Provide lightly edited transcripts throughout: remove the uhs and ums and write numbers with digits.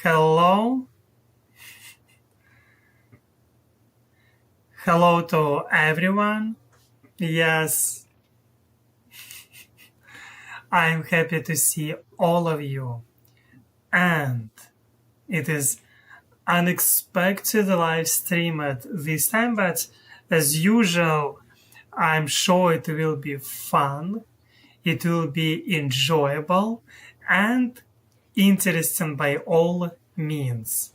Hello. Hello to everyone. Yes, I'm happy to see all of you. And it is unexpected live stream at this time, but as usual, I'm sure it will be fun, it will be enjoyable, and interesting by all means.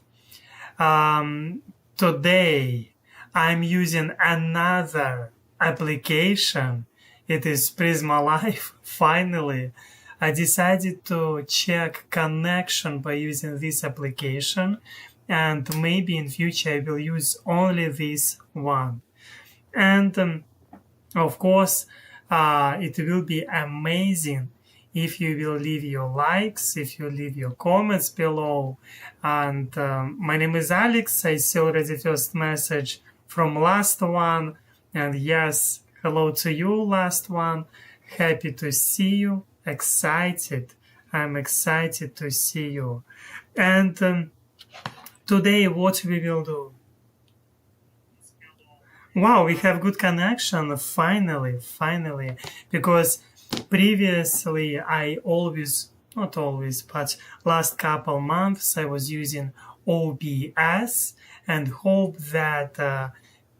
Today, I'm using another application. It is Prisma Live. Finally, I decided to check connection by using this application, and maybe in future I will use only this one. And of course, it will be amazing if you will leave your likes, if you leave your comments below. And my name is Alex. I see already first message from last one. And yes, hello to you, last one. Happy to see you. Excited. I'm excited to see you. And today, what we will do? Wow, we have good connection, finally, because previously I always, not always, but last couple months I was using OBS and hope that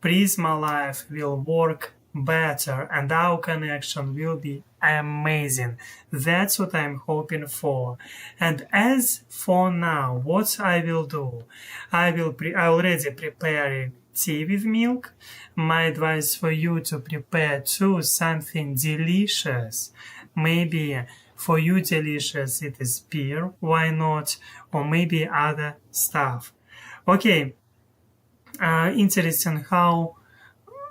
Prisma Live will work better and our connection will be amazing. That's what I'm hoping for. And as for now, what I will do, I already prepare tea with milk. My advice for you to prepare too something delicious. Maybe for you delicious it is beer, why not? Or maybe other stuff. Okay, interesting how,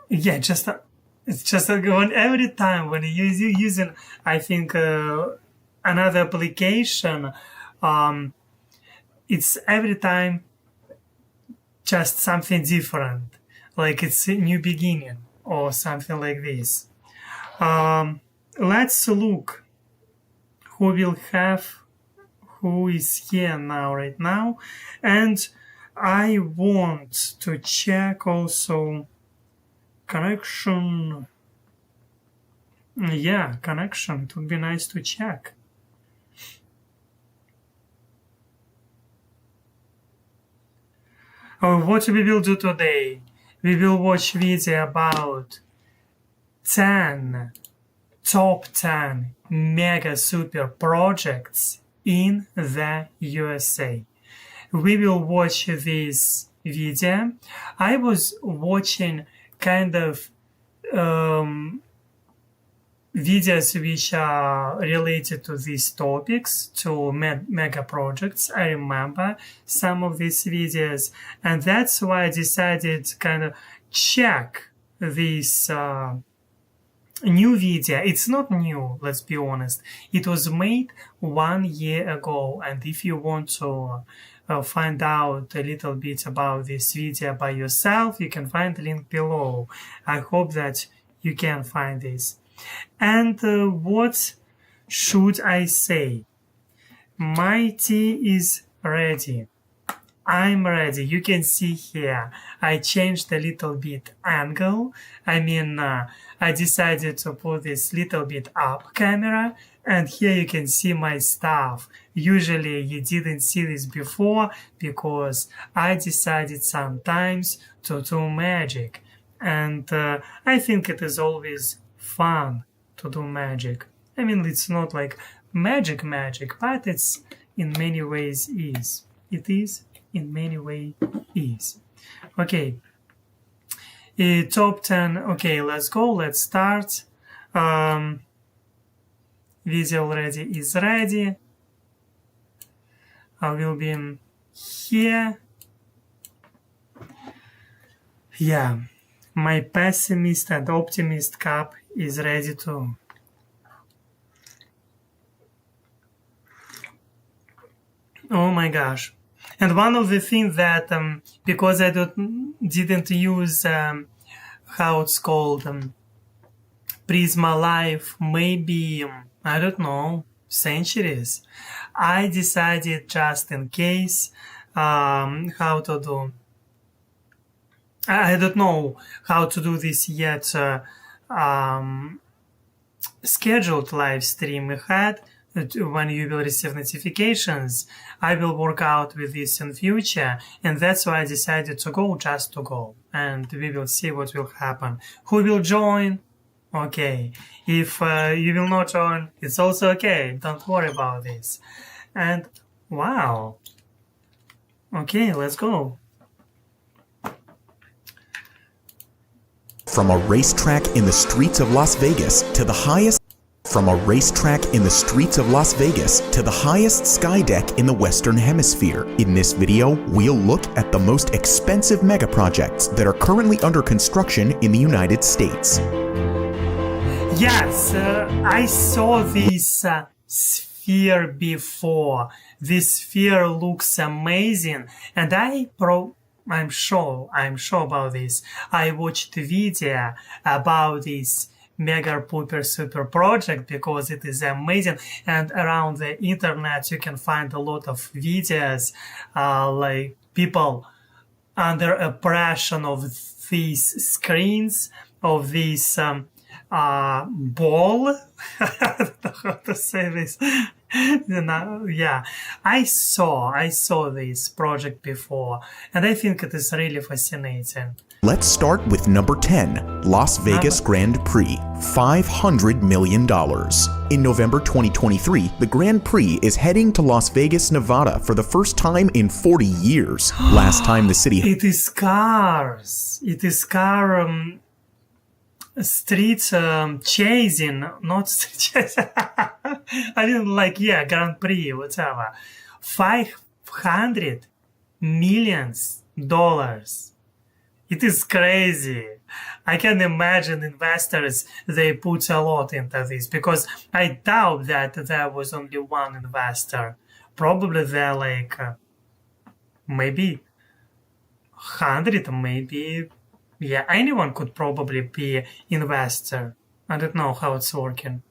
yeah, it's just every time when you're using, I think, another application, it's every time just something different, like it's a new beginning or something like this. Let's look who is here now, right now. And I want to check also connection. Yeah, connection. It would be nice to check. What we will do today? We will watch video about top 10 mega super projects in the USA. We will watch this video. I was watching kind of videos which are related to these topics, to mega projects. I remember some of these videos, and that's why I decided to kind of check this new video. It's not new, let's be honest. It was made 1 year ago, and if you want to find out a little bit about this video by yourself, you can find the link below. I hope that you can find this. And what should I say? My tea is ready. I'm ready. You can see here, I changed a little bit angle. I mean, I decided to put this little bit up camera, and here you can see my stuff. Usually you didn't see this before because I decided sometimes to do magic. And I think it is always fun to do magic. I mean, it's not like magic, but it's in many ways is. It is in many ways is. Okay. Top 10. Okay, let's go. Let's start. Video already is ready. I will be here. Yeah. My pessimist and optimist cup is ready too. Oh my gosh. And one of the things that, because I didn't use, how it's called, Prisma Live, maybe, I don't know, centuries. I decided just in case how to do. I don't know how to do this yet. Scheduled live stream ahead when you will receive notifications. I will work out with this in future, and that's why I decided to go just to go, and we will see what will happen. Who will join? Okay. If you will not join, it's also okay. Don't worry about this. And wow. Okay, let's go. From a racetrack in the streets of Las Vegas to the highest sky deck in the Western Hemisphere. In this video, we'll look at the most expensive megaprojects that are currently under construction in the United States. Yes, I saw this sphere before. This sphere looks amazing, and I'm sure about this. I watched a video about this mega pooper super project because it is amazing, and around the internet you can find a lot of videos like people under oppression of these screens, of this ball. I don't know how to say this. Yeah, I saw this project before, and I think it is really fascinating. Let's start with number 10, Las Vegas Grand Prix, $500 million. In November 2023, the Grand Prix is heading to Las Vegas, Nevada for the first time in 40 years. Last time the city... It is cars. It is car street chasing, not street chasing. I mean, like, yeah, Grand Prix, whatever. $500 million. It is crazy. I can imagine investors, they put a lot into this, because I doubt that there was only one investor. Probably there like maybe 100, maybe. Yeah, anyone could probably be investor. I don't know how it's working.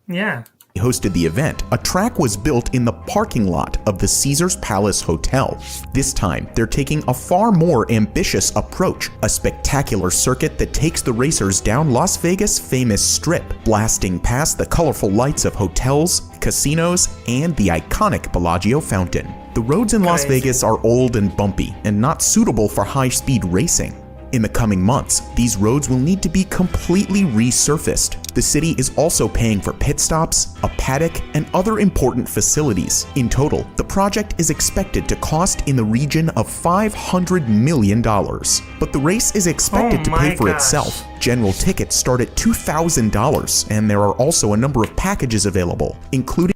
Yeah. Hosted the event, a track was built in the parking lot of the Caesars Palace Hotel. This time, they're taking a far more ambitious approach, a spectacular circuit that takes the racers down Las Vegas' famous strip, blasting past the colorful lights of hotels, casinos, and the iconic Bellagio fountain. The roads in Las Vegas are old and bumpy, and not suitable for high-speed racing. In the coming months, these roads will need to be completely resurfaced. The city is also paying for pit stops, a paddock, and other important facilities. In total, the project is expected to cost in the region of $500 million. But the race is expected to pay for itself. General tickets start at $2,000, and there are also a number of packages available, including...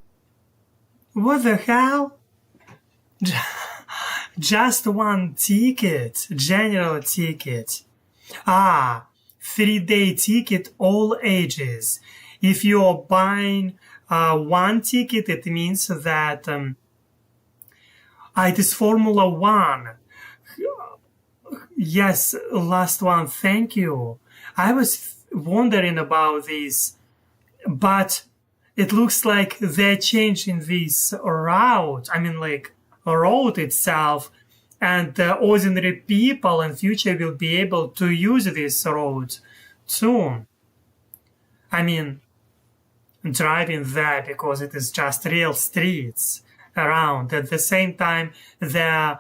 What the hell? Just one ticket, general ticket. 3-day ticket, all ages. If you're buying one ticket, it means that it is Formula One. Yes, last one, thank you. I was wondering about this, but it looks like they're changing this route. I mean, like, road itself, and ordinary people in future will be able to use this road too. I mean, driving there because it is just real streets around. At the same time, they're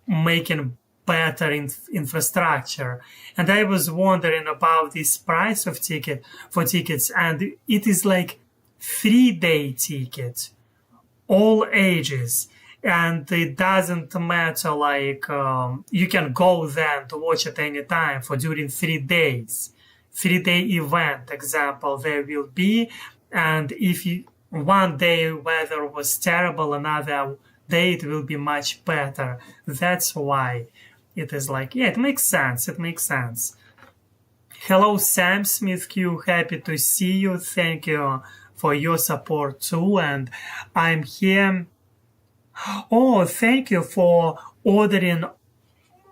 making better infrastructure. And I was wondering about this price of tickets, and it is like 3-day ticket, all ages. And it doesn't matter, like, you can go there to watch at any time for during 3 days. 3-day event, example, there will be. And if one day weather was terrible, another day it will be much better. That's why it is like, yeah, it makes sense. It makes sense. Hello, Sam Smith Q. Happy to see you. Thank you for your support too. And I'm here. Oh, thank you for ordering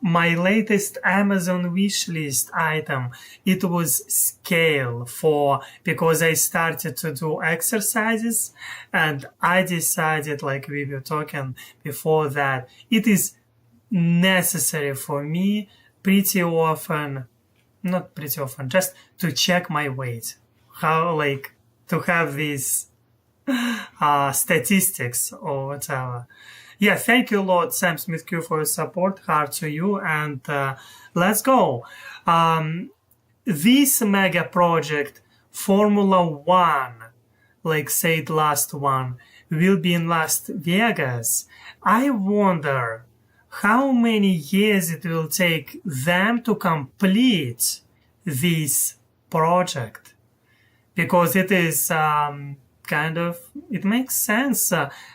my latest Amazon wishlist item, it was scale because I started to do exercises, and I decided, like we were talking before, that it is necessary for me not pretty often, just to check my weight. How, like, to have these statistics or whatever. Yeah, thank you, Lord Sam Smith Q, for your support. Heart to you, and let's go. This mega project, Formula One, like said last one, will be in Las Vegas. I wonder how many years it will take them to complete this project, because it is it makes sense,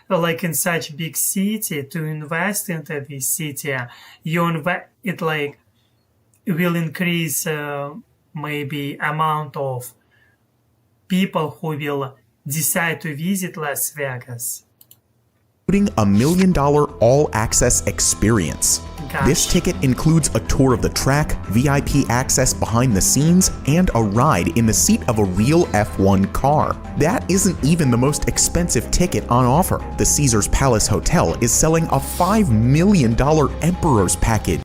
like in such big city, to invest into this city. It like will increase maybe amount of people who will decide to visit Las Vegas. Including $1 million all-access experience. Gosh. This ticket includes a tour of the track, VIP access behind the scenes, and a ride in the seat of a real F1 car. That isn't even the most expensive ticket on offer. The Caesars Palace Hotel is selling a $5 million Emperor's Package.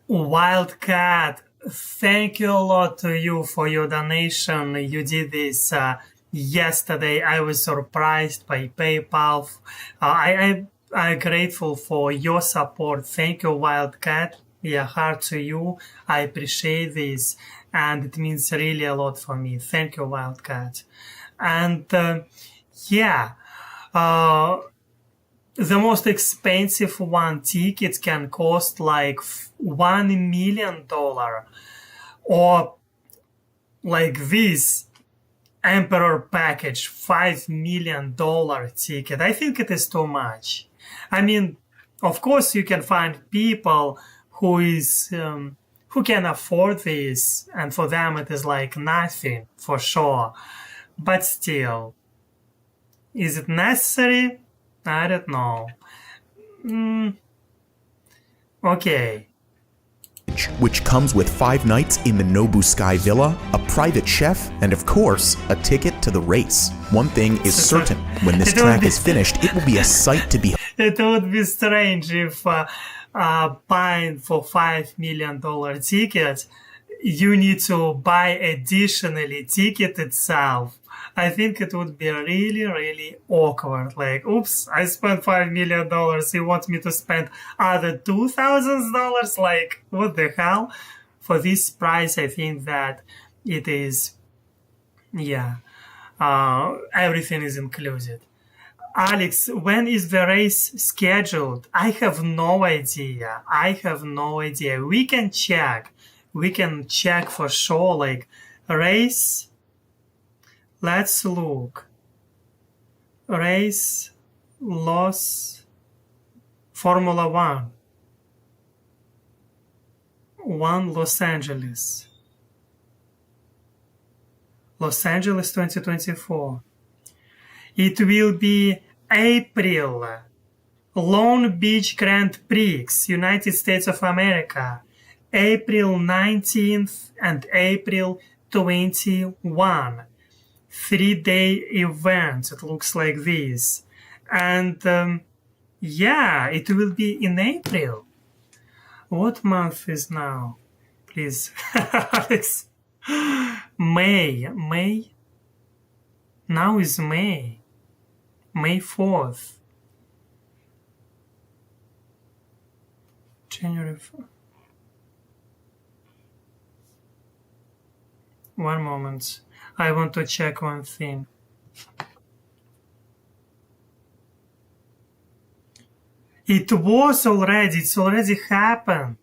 Wildcat, thank you a lot to you for your donation. You did this yesterday. I was surprised by PayPal. I'm grateful for your support. Thank you, Wildcat. Yeah, heart to you. I appreciate this, and it means really a lot for me. Thank you, Wildcat. And the most expensive one ticket can cost like $1 million, or like this Emperor package, $5 million ticket. I think it is too much. I mean, of course, you can find people who can afford this, and for them it is like nothing, for sure. But still, is it necessary? I don't know. Okay. Which comes with 5 nights in the Nobu Sky Villa, a private chef, and of course, a ticket to the race. One thing is certain, when this track is finished, it will be a sight to behold. It would be strange if buying for $5 million ticket, you need to buy additionally ticket itself. I think it would be really, really awkward. Like, oops, I spent $5 million. You want me to spend other $2,000? Like, what the hell? For this price, I think that it is, everything is included. Alex, when is the race scheduled? I have no idea. We can check. For sure. Like, race. Let's look. Race, Formula One. Los Angeles. Los Angeles 2024. It will be April. Long Beach Grand Prix, United States of America. April 19th and April 21. 3-day event. It looks like this. And it will be in April. What month is now? Please, Alex. May. Now is May. May 4th. January 4th. One moment. I want to check one thing. It's already happened.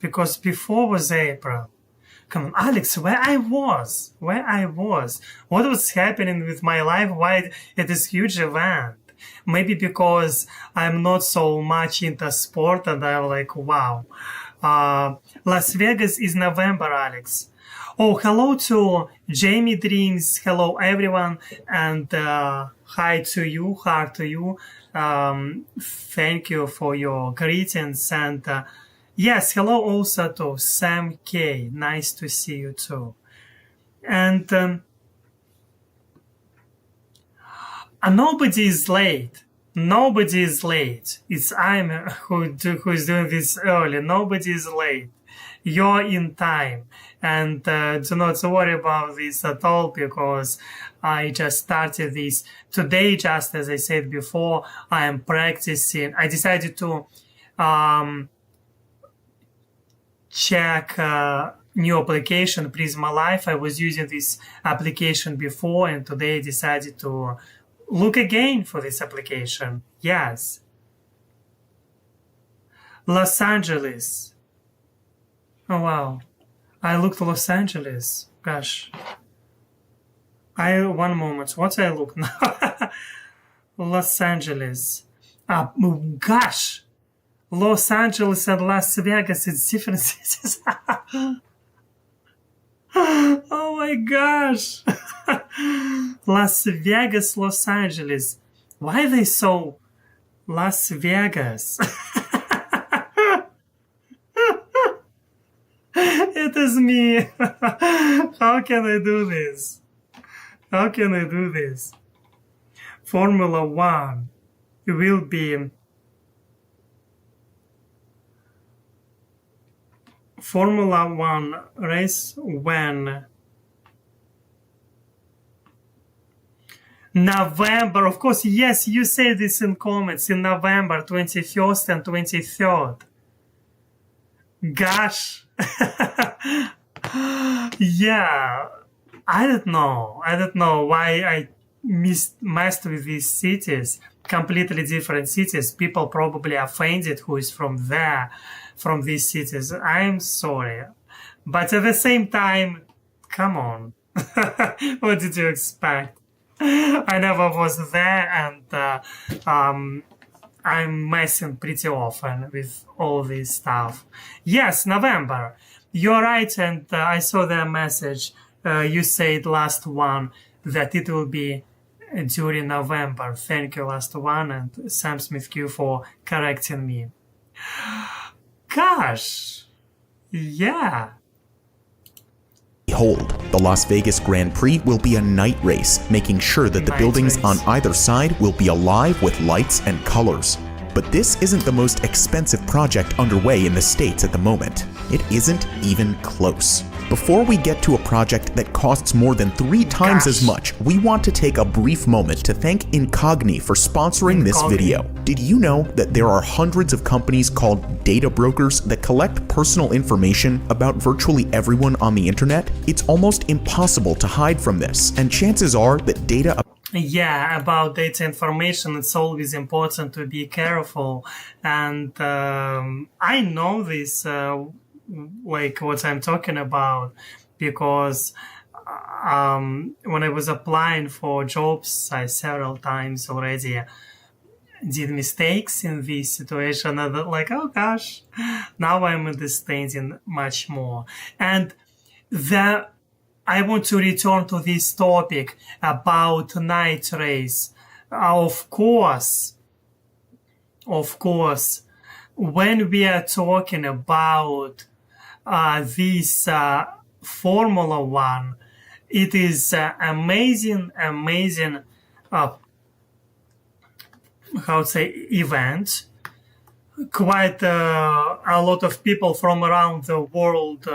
Because before was April. Come on, Alex, where I was. What was happening with my life? Why it is huge event? Maybe because I'm not so much into sport and I'm like, wow. Las Vegas is November, Alex. Oh, hello to Jamie Dreams. Hello, everyone. And hi to you, heart to you. Thank you for your greetings. And yes, hello also to Sam K. Nice to see you too. And nobody is late. Nobody is late. It's I'm who's doing this early. Nobody is late. You're in time, and do not worry about this at all, because I just started this today. Just as I said before, I am practicing. I decided to check new application, Prisma Life. I was using this application before, and today I decided to look again for this application. Yes. Los Angeles. Oh, wow. I looked Los Angeles. Gosh. One moment. What I look now? Los Angeles. Gosh. Los Angeles and Las Vegas, it's different cities. Oh my gosh. Las Vegas, Los Angeles. Why are they so Las Vegas? It is me. How can I do this? How can I do this? Formula One will be Formula One race when November, of course, yes, you say this in comments, in November 21st and 23rd. Gosh. Yeah, I don't know why I messed with these cities, completely different cities. People probably offended who is from there, from these cities. I'm sorry. But at the same time, come on. What did you expect? I never was there, and I'm messing pretty often with all this stuff. Yes, November. You're right, and I saw the message. You said last one that it will be during November. Thank you, last one, and Sam Smith Q for correcting me. Gosh, yeah. Behold, the Las Vegas Grand Prix will be a night race, making sure that the buildings on either side will be alive with lights and colors. But this isn't the most expensive project underway in the States at the moment. It isn't even close. Before we get to a project that costs more than 3 times as much, we want to take a brief moment to thank Incogni for sponsoring this video. Did you know that there are hundreds of companies called data brokers that collect personal information about virtually everyone on the internet? It's almost impossible to hide from this, and chances are that data Yeah, about data information, it's always important to be careful. And I know this, like what I'm talking about, because when I was applying for jobs, I several times already did mistakes in this situation. And like, oh gosh, now I'm understanding much more. And I want to return to this topic about night race. Of course, when we are talking about this Formula One, it is amazing, how to say, event. Quite a lot of people from around the world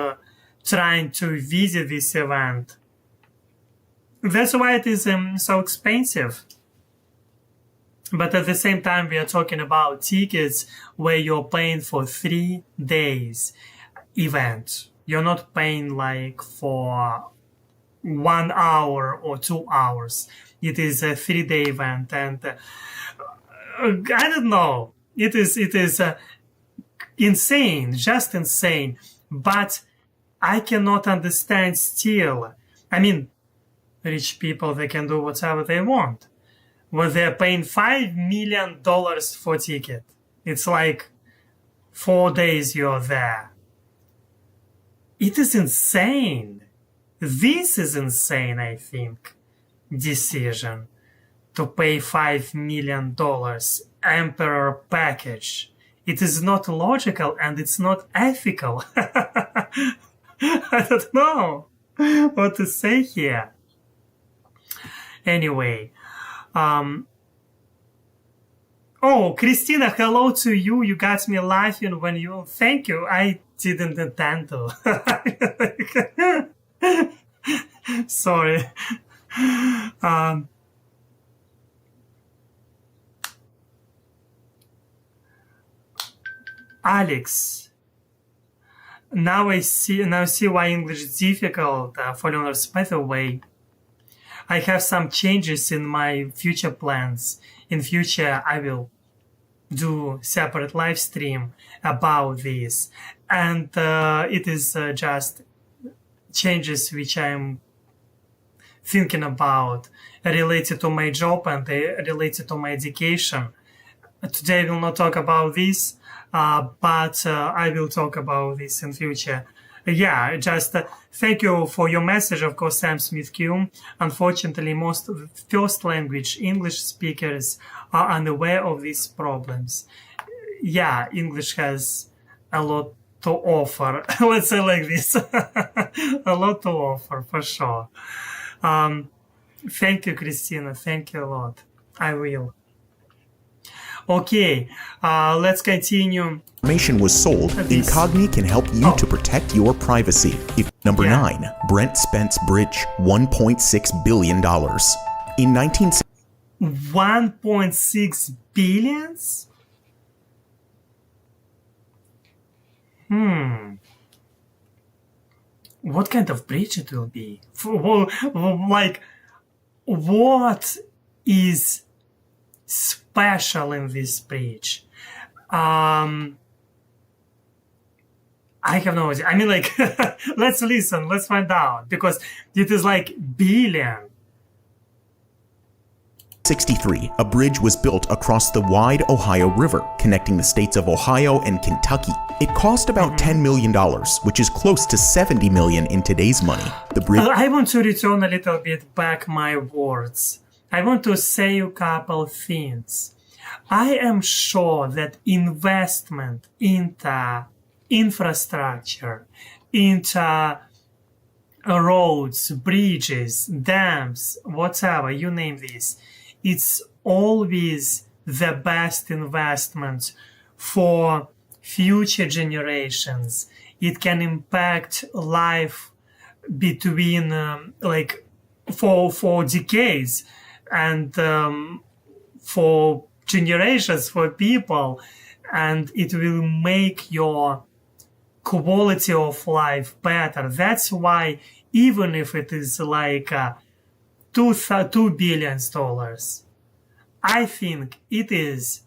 trying to visit this event. That's why it is so expensive. But at the same time, we are talking about tickets where you're paying for 3 days event. You're not paying like for 1 hour or 2 hours. It is a 3-day event, and I don't know. It is insane, just insane. But I cannot understand still. I mean, rich people, they can do whatever they want. When they're paying $5 million for ticket, it's like 4 days you're there. It is insane. This is insane, I think, decision to pay $5 million Emperor package. It is not logical and it's not ethical. I don't know what to say here. Anyway, oh, Christina, hello to you. You got me laughing when you... Thank you. I didn't intend to. Sorry. Alex, now see why English is difficult for learners. By the way, I have some changes in my future plans. In future, I will do separate live stream about this, and it is just changes which I'm thinking about related to my job and related to my education. Today I will not talk about this, but I will talk about this in future. Yeah, just thank you for your message, of course, Sam Smith Q. Unfortunately, most first language English speakers are unaware of these problems. Yeah, English has a lot to offer. Let's say like this. A lot to offer, for sure. Thank you, Christina. Thank you a lot. I will. Okay, let's continue. Information was sold, Incogni can help you to protect your privacy. Number 9, Brent Spence Bridge, $1.6 billion. In 1960, 1.6 billions? What kind of bridge it will be? Like, what is special in this bridge? I have no idea. I mean, like, let's listen, let's find out, because it is like billion. 1963, a bridge was built across the wide Ohio River, connecting the states of Ohio and Kentucky. It cost about $10 million, which is close to $70 million in today's money. The bridge. I want to return a little bit back my words. I want to say a couple things. I am sure that investment into infrastructure, into roads, bridges, dams, whatever, you name this, it's always the best investment for future generations. It can impact life between, for decades and for generations, for people, and it will make your quality of life better. That's why even if it is like $2 billion, I think it is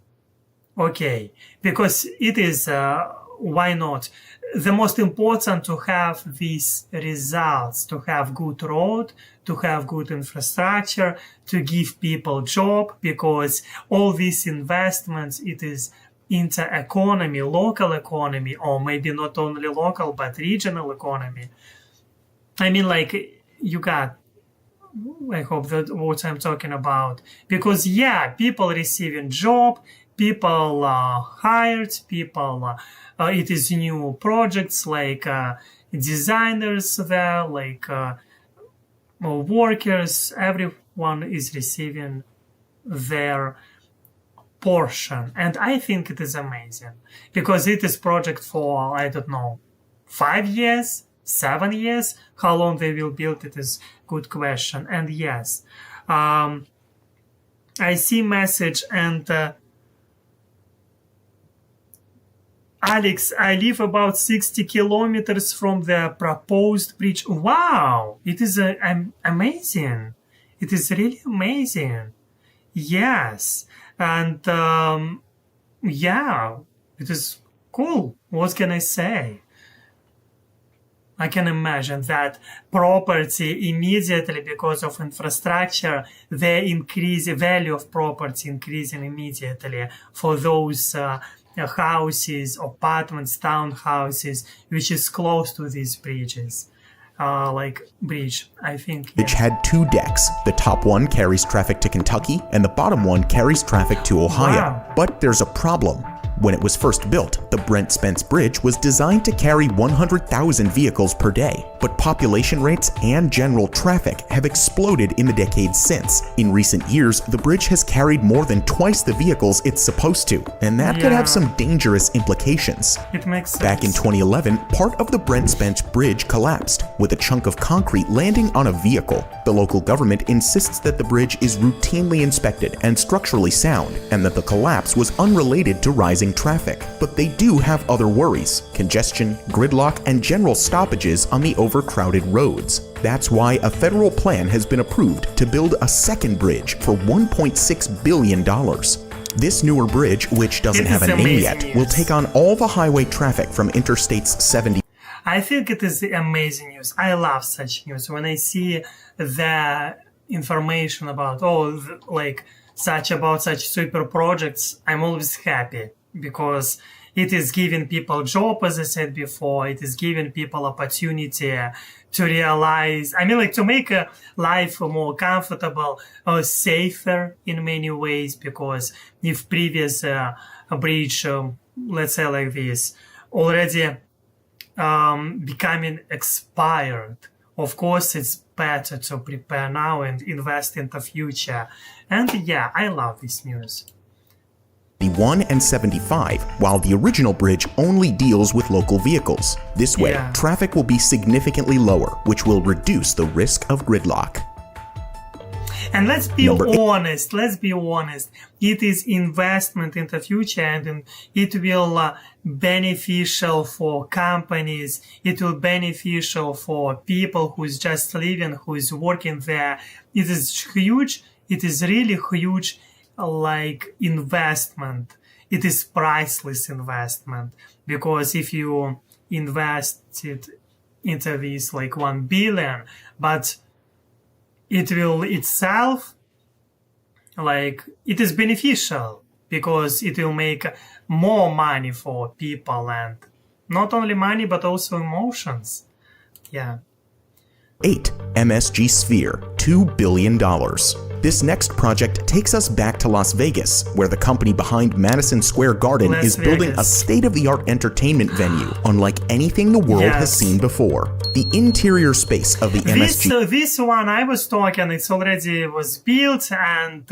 okay, because it is, why not? The most important to have these results, to have good road, to have good infrastructure, to give people job, because all these investments, it is into economy, local economy, or maybe not only local, but regional economy. I mean, like, you got, I hope that what I'm talking about, because yeah, people receiving job, people hired, people, it is new projects, like designers there, like workers, everyone is receiving their portion. And I think it is amazing, because it is project for, I don't know, 5 years, 7 years. How long they will build it is good question. And yes, I see message, and Alex, I live about 60 kilometers from the proposed bridge. Wow, it is amazing. It is really amazing. Yes, and yeah, it is cool. What can I say? I can imagine that property immediately, because of infrastructure, the value of property increasing immediately for those houses, apartments, townhouses, which is close to these bridges. bridge, I think. Which had 2 decks. The top one carries traffic to Kentucky, and the bottom one carries traffic to Ohio. Wow. But there's a problem. When it was first built, the Brent Spence Bridge was designed to carry 100,000 vehicles per day, but population rates and general traffic have exploded in the decades since. In recent years, the bridge has carried more than twice the vehicles it's supposed to, and that could have some dangerous implications. It makes sense. Back in 2011, part of the Brent Spence Bridge collapsed, with a chunk of concrete landing on a vehicle. The local government insists that the bridge is routinely inspected and structurally sound, and that the collapse was unrelated to rising traffic. But they do have other worries: congestion, gridlock, and general stoppages on the overcrowded roads. That's why a federal plan has been approved to build a second bridge for $1.6 billion. This newer bridge, which doesn't have a name yet, will take on all the highway traffic from Interstates 70. I think it is amazing news. I love such news. When I see the information about such super projects, I'm always happy, because it is giving people job, as I said before. It is giving people opportunity to realize, to make life more comfortable or safer in many ways, because if previous bridge, let's say like this, already becoming expired, of course it's better to prepare now and invest in the future. And yeah, I love this news. 71 and 75, while the original bridge only deals with local vehicles. This way, traffic will be significantly lower, which will reduce the risk of gridlock. And let's be honest, it is investment in the future, and it will beneficial for companies, it will beneficial for people who's just living, who is working there. It is huge, it is really huge, investment. It is priceless investment, because if you invested into this 1 billion, but it will itself, it is beneficial, because it will make more money for people, and not only money but also emotions. 8. MSG Sphere, $2 billion. This next project takes us back to Las Vegas, where the company behind Madison Square Garden is building a state-of-the-art entertainment venue, unlike anything the world has seen before. The interior space of the MSG... This one I was talking, it's already was built, and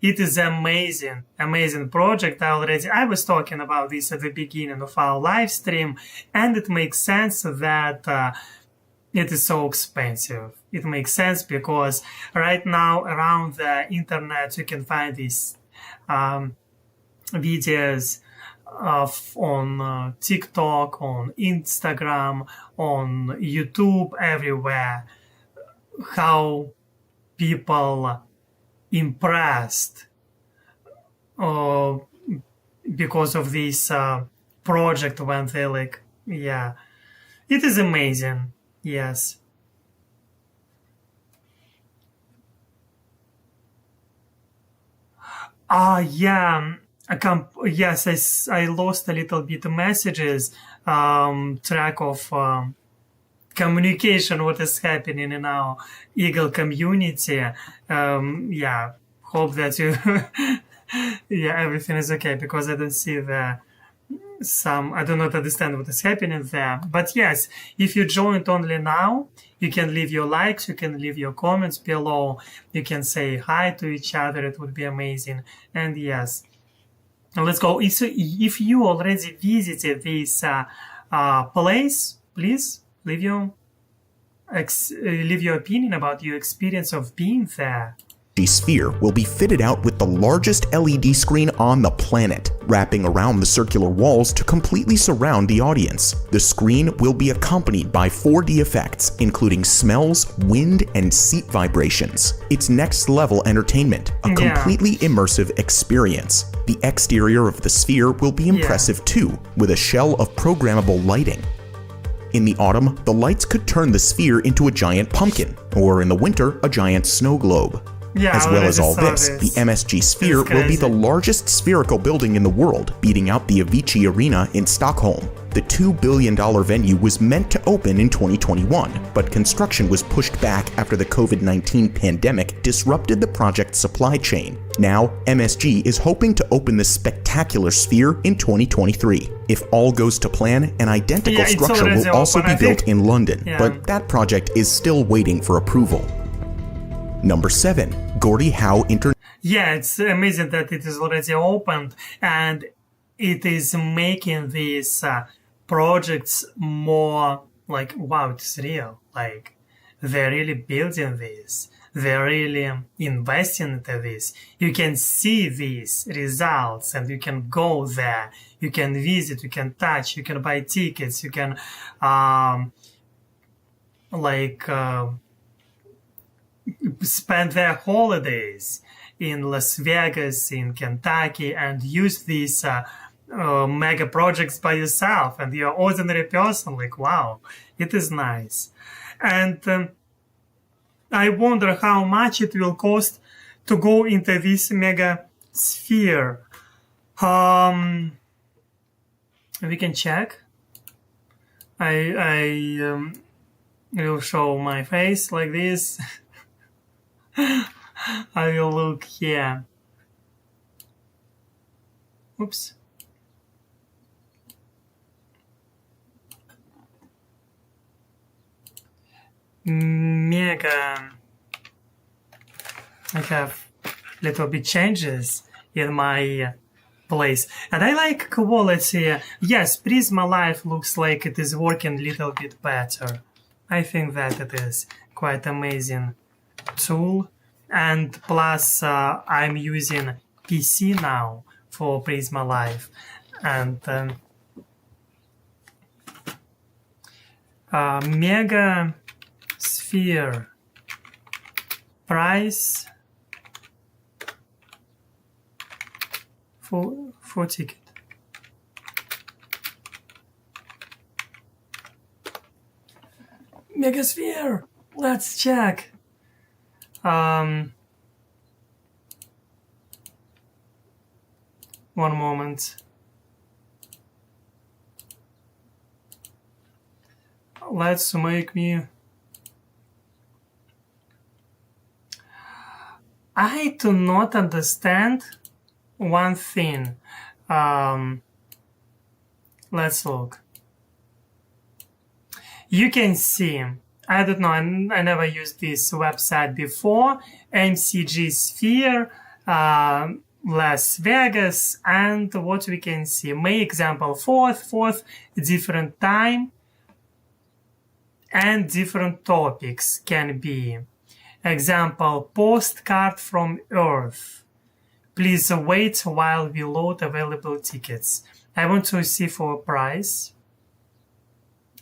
it is amazing project. I was talking about this at the beginning of our live stream, and it makes sense that it is so expensive. It makes sense because right now around the internet you can find these videos on TikTok, on Instagram, on YouTube, everywhere, how people impressed because of this project when they it is amazing. Yes. Yes, I lost a little bit of messages, track of communication, what is happening in our Eagle community. Hope that you, everything is okay, because I don't see I do not understand what is happening there. But yes, if you joined only now, you can leave your likes, you can leave your comments below, you can say hi to each other, it would be amazing. And yes, let's go. If you already visited this place, please leave your opinion about your experience of being there. Sphere will be fitted out with the largest LED screen on the planet, wrapping around the circular walls to completely surround the audience. The screen will be accompanied by 4D effects, including smells, wind, and seat vibrations. It's next-level entertainment, a completely immersive experience. The exterior of the sphere will be impressive too, with a shell of programmable lighting. In the autumn, the lights could turn the sphere into a giant pumpkin, or in the winter, a giant snow globe. As well as all this, the MSG Sphere will be the largest spherical building in the world, beating out the Avicii Arena in Stockholm. The $2 billion venue was meant to open in 2021, but construction was pushed back after the COVID-19 pandemic disrupted the project's supply chain. Now, MSG is hoping to open the spectacular Sphere in 2023. If all goes to plan, an identical structure will also be built in London, but that project is still waiting for approval. Number 7. Gordie Howe International. Yeah, it's amazing that it is already opened, and it is making these projects more like, wow, it's real. Like, they're really building this. They're really investing into this. You can see these results and you can go there. You can visit, you can touch, you can buy tickets, you can spend their holidays in Las Vegas, in Kentucky, and use these mega projects by yourself, and you're an ordinary person. Like, wow, it is nice. And I wonder how much it will cost to go into this mega sphere. We can check. I will show my face like this. I will look here. Oops. Mega. I have little bit changes in my place, and I like quality. Yes, Prisma Live looks like it is working a little bit better. I think that it is quite amazing tool, and plus I'm using PC now for Prisma Live, and Mega Sphere price for ticket. Mega Sphere, let's check. One moment. Let's make me. I do not understand one thing. Let's look. You can see, I don't know, I never used this website before. MCG Sphere, Las Vegas, and what we can see. May example 4th, different time, and different topics can be. Example, postcard from Earth. Please wait while we load available tickets. I want to see for price.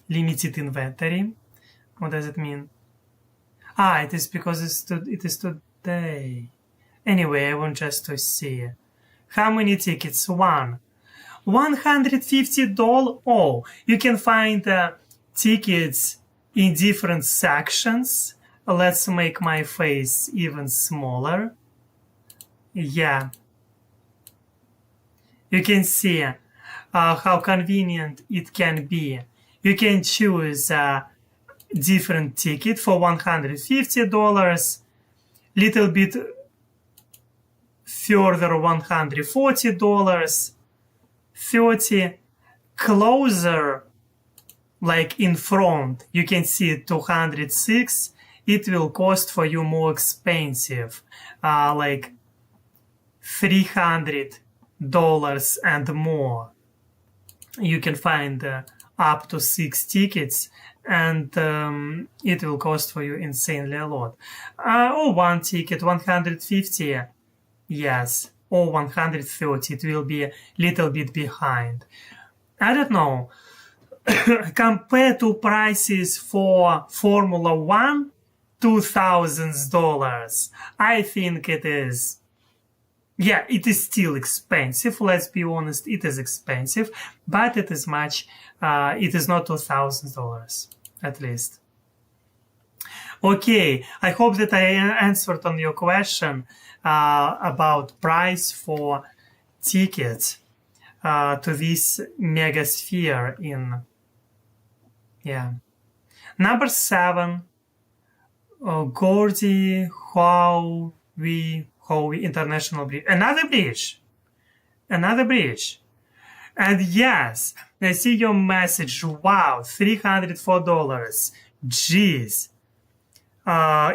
Limited inventory. What does it mean? It is because it is today. Anyway, I want just to see. How many tickets? One. $150. Oh, you can find tickets in different sections. Let's make my face even smaller. Yeah. You can see how convenient it can be. You can choose a different ticket for $150, little bit further $140, 30, closer, like in front, you can see 206. It will cost for you more expensive, like $300 and more. You can find up to 6 tickets, and it will cost for you insanely a lot. Or one ticket, 150, yes, or 130. It will be a little bit behind. I don't know. Compared to prices for Formula One, $2,000. I think it is. Yeah, it is still expensive. Let's be honest, it is expensive, but it is much. It is not $2,000 at least. Okay, I hope that I answered on your question about price for tickets. to this megasphere in, yeah. Number 7, Gordie Howe International Bridge. Another bridge. And yes, I see your message. Wow, $304. Jeez.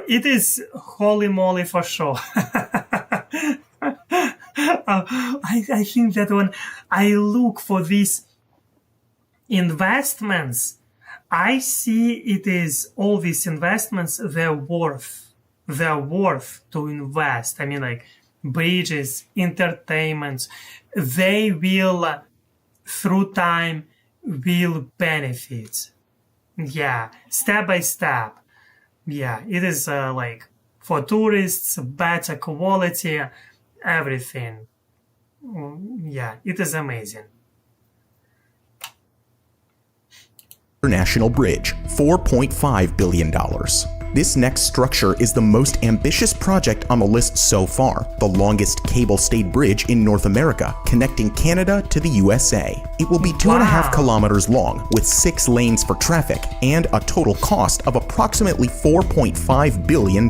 It is holy moly for sure. I think that when I look for these investments, I see it is all these investments, they're worth to invest. I mean, like bridges, entertainment, they will, through time, will benefit. Yeah, step by step. Yeah, it is like for tourists, better quality, everything. Yeah, it is amazing. International Bridge, $4.5 billion. This next structure is the most ambitious project on the list so far, the longest cable-stayed bridge in North America, connecting Canada to the USA. It will be 2.5 kilometers long, with 6 lanes for traffic, and a total cost of approximately $4.5 billion.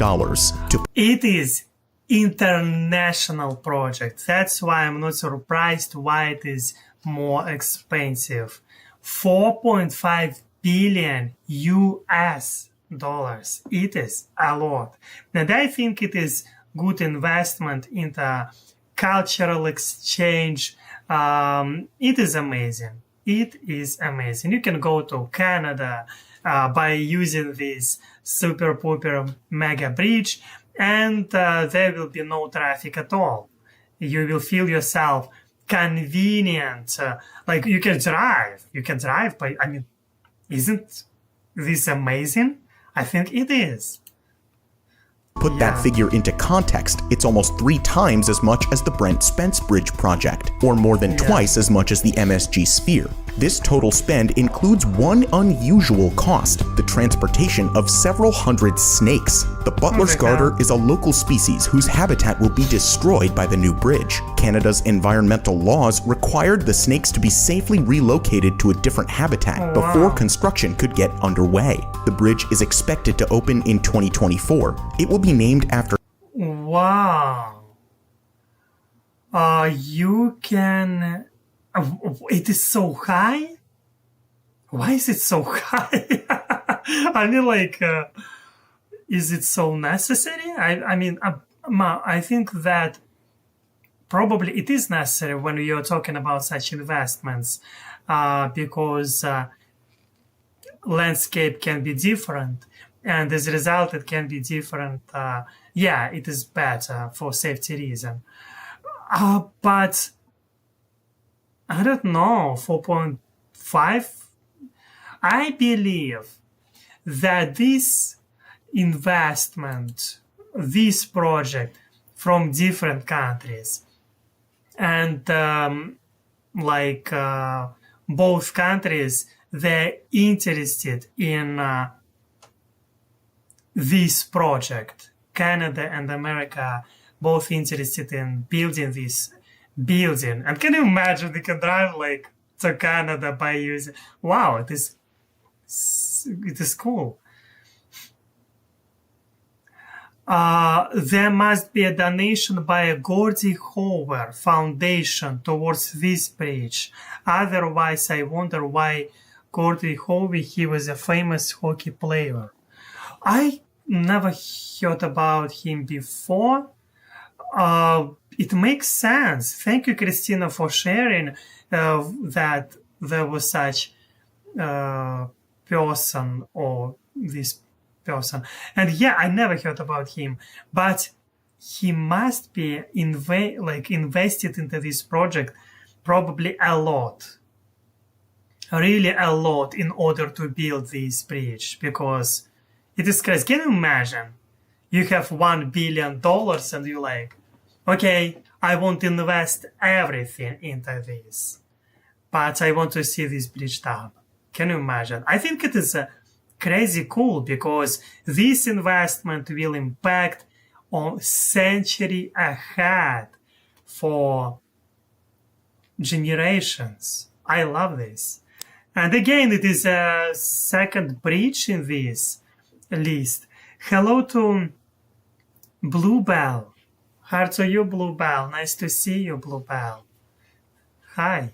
It is international project. That's why I'm not surprised why it is more expensive. 4.5 billion US dollars. It is a lot. And I think it is good investment into cultural exchange. It is amazing. It is amazing. You can go to Canada by using this super pooper mega bridge, and there will be no traffic at all. You will feel yourself convenient. Like you can drive by, I mean, isn't this amazing? I think it is. Put that figure into context, it's almost 3 times as much as the Brent Spence Bridge project, or more than twice as much as the MSG Sphere. This total spend includes one unusual cost, the transportation of several hundred snakes. The Butler's garter is a local species whose habitat will be destroyed by the new bridge. Canada's environmental laws required the snakes to be safely relocated to a different habitat before construction could get underway. The bridge is expected to open in 2024. It will be named after... Wow. You can... It is so high? Why is it so high? I mean, like, is it so necessary? I think that probably it is necessary when you're talking about such investments, because landscape can be different, and as a result, it can be different. Yeah, it is better for safety reason. But I don't know, 4.5? I believe that this investment, this project from different countries, and both countries, they're interested in this project. Canada and America both interested in building this building. And can you imagine, they can drive like to Canada by using... Wow, it is cool. There must be a donation by a Gordie Howe Foundation towards this bridge. Otherwise, I wonder why Gordie Howe, he was a famous hockey player. I never heard about him before. It makes sense. Thank you, Christina, for sharing that there was such person or this person. And yeah, I never heard about him, but he must be invested into this project probably a lot. Really a lot in order to build this bridge, because it is crazy. Can you imagine? You have $1 billion and you're like, okay, I want to invest everything into this, but I want to see this bridge up. Can you imagine? I think it is crazy cool, because this investment will impact on century ahead for generations. I love this. And again, it is a second bridge in this list. Hello to Bluebell. How are you, Bluebell? Nice to see you, Bluebell. Hi.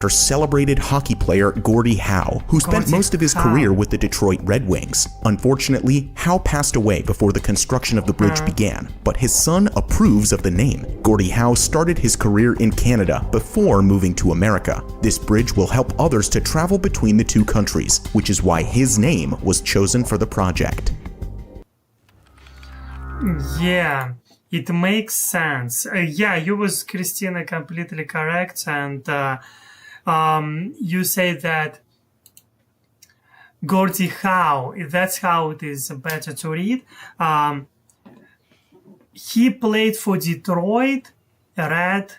Celebrated hockey player Gordie Howe, who spent most of his career with the Detroit Red Wings. Unfortunately, Howe passed away before the construction of the bridge began, but his son approves of the name. Gordie Howe started his career in Canada before moving to America. This bridge will help others to travel between the two countries, which is why his name was chosen for the project. Yeah, it makes sense. Yeah, you was, Christina, completely correct, and you say that Gordie Howe, that's how it is better to read. He played for Detroit Red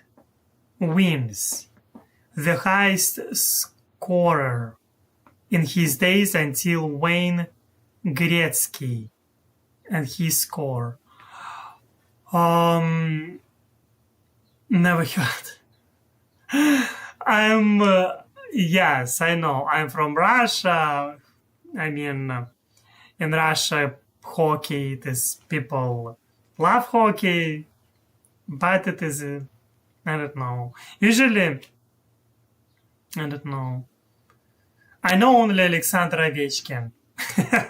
Wings, the highest scorer in his days until Wayne Gretzky and his score. Never heard. Yes, I know. I'm from Russia. I mean, in Russia, hockey, it is people love hockey, but it is, I don't know. Usually, I don't know. I know only Alexander Ovechkin.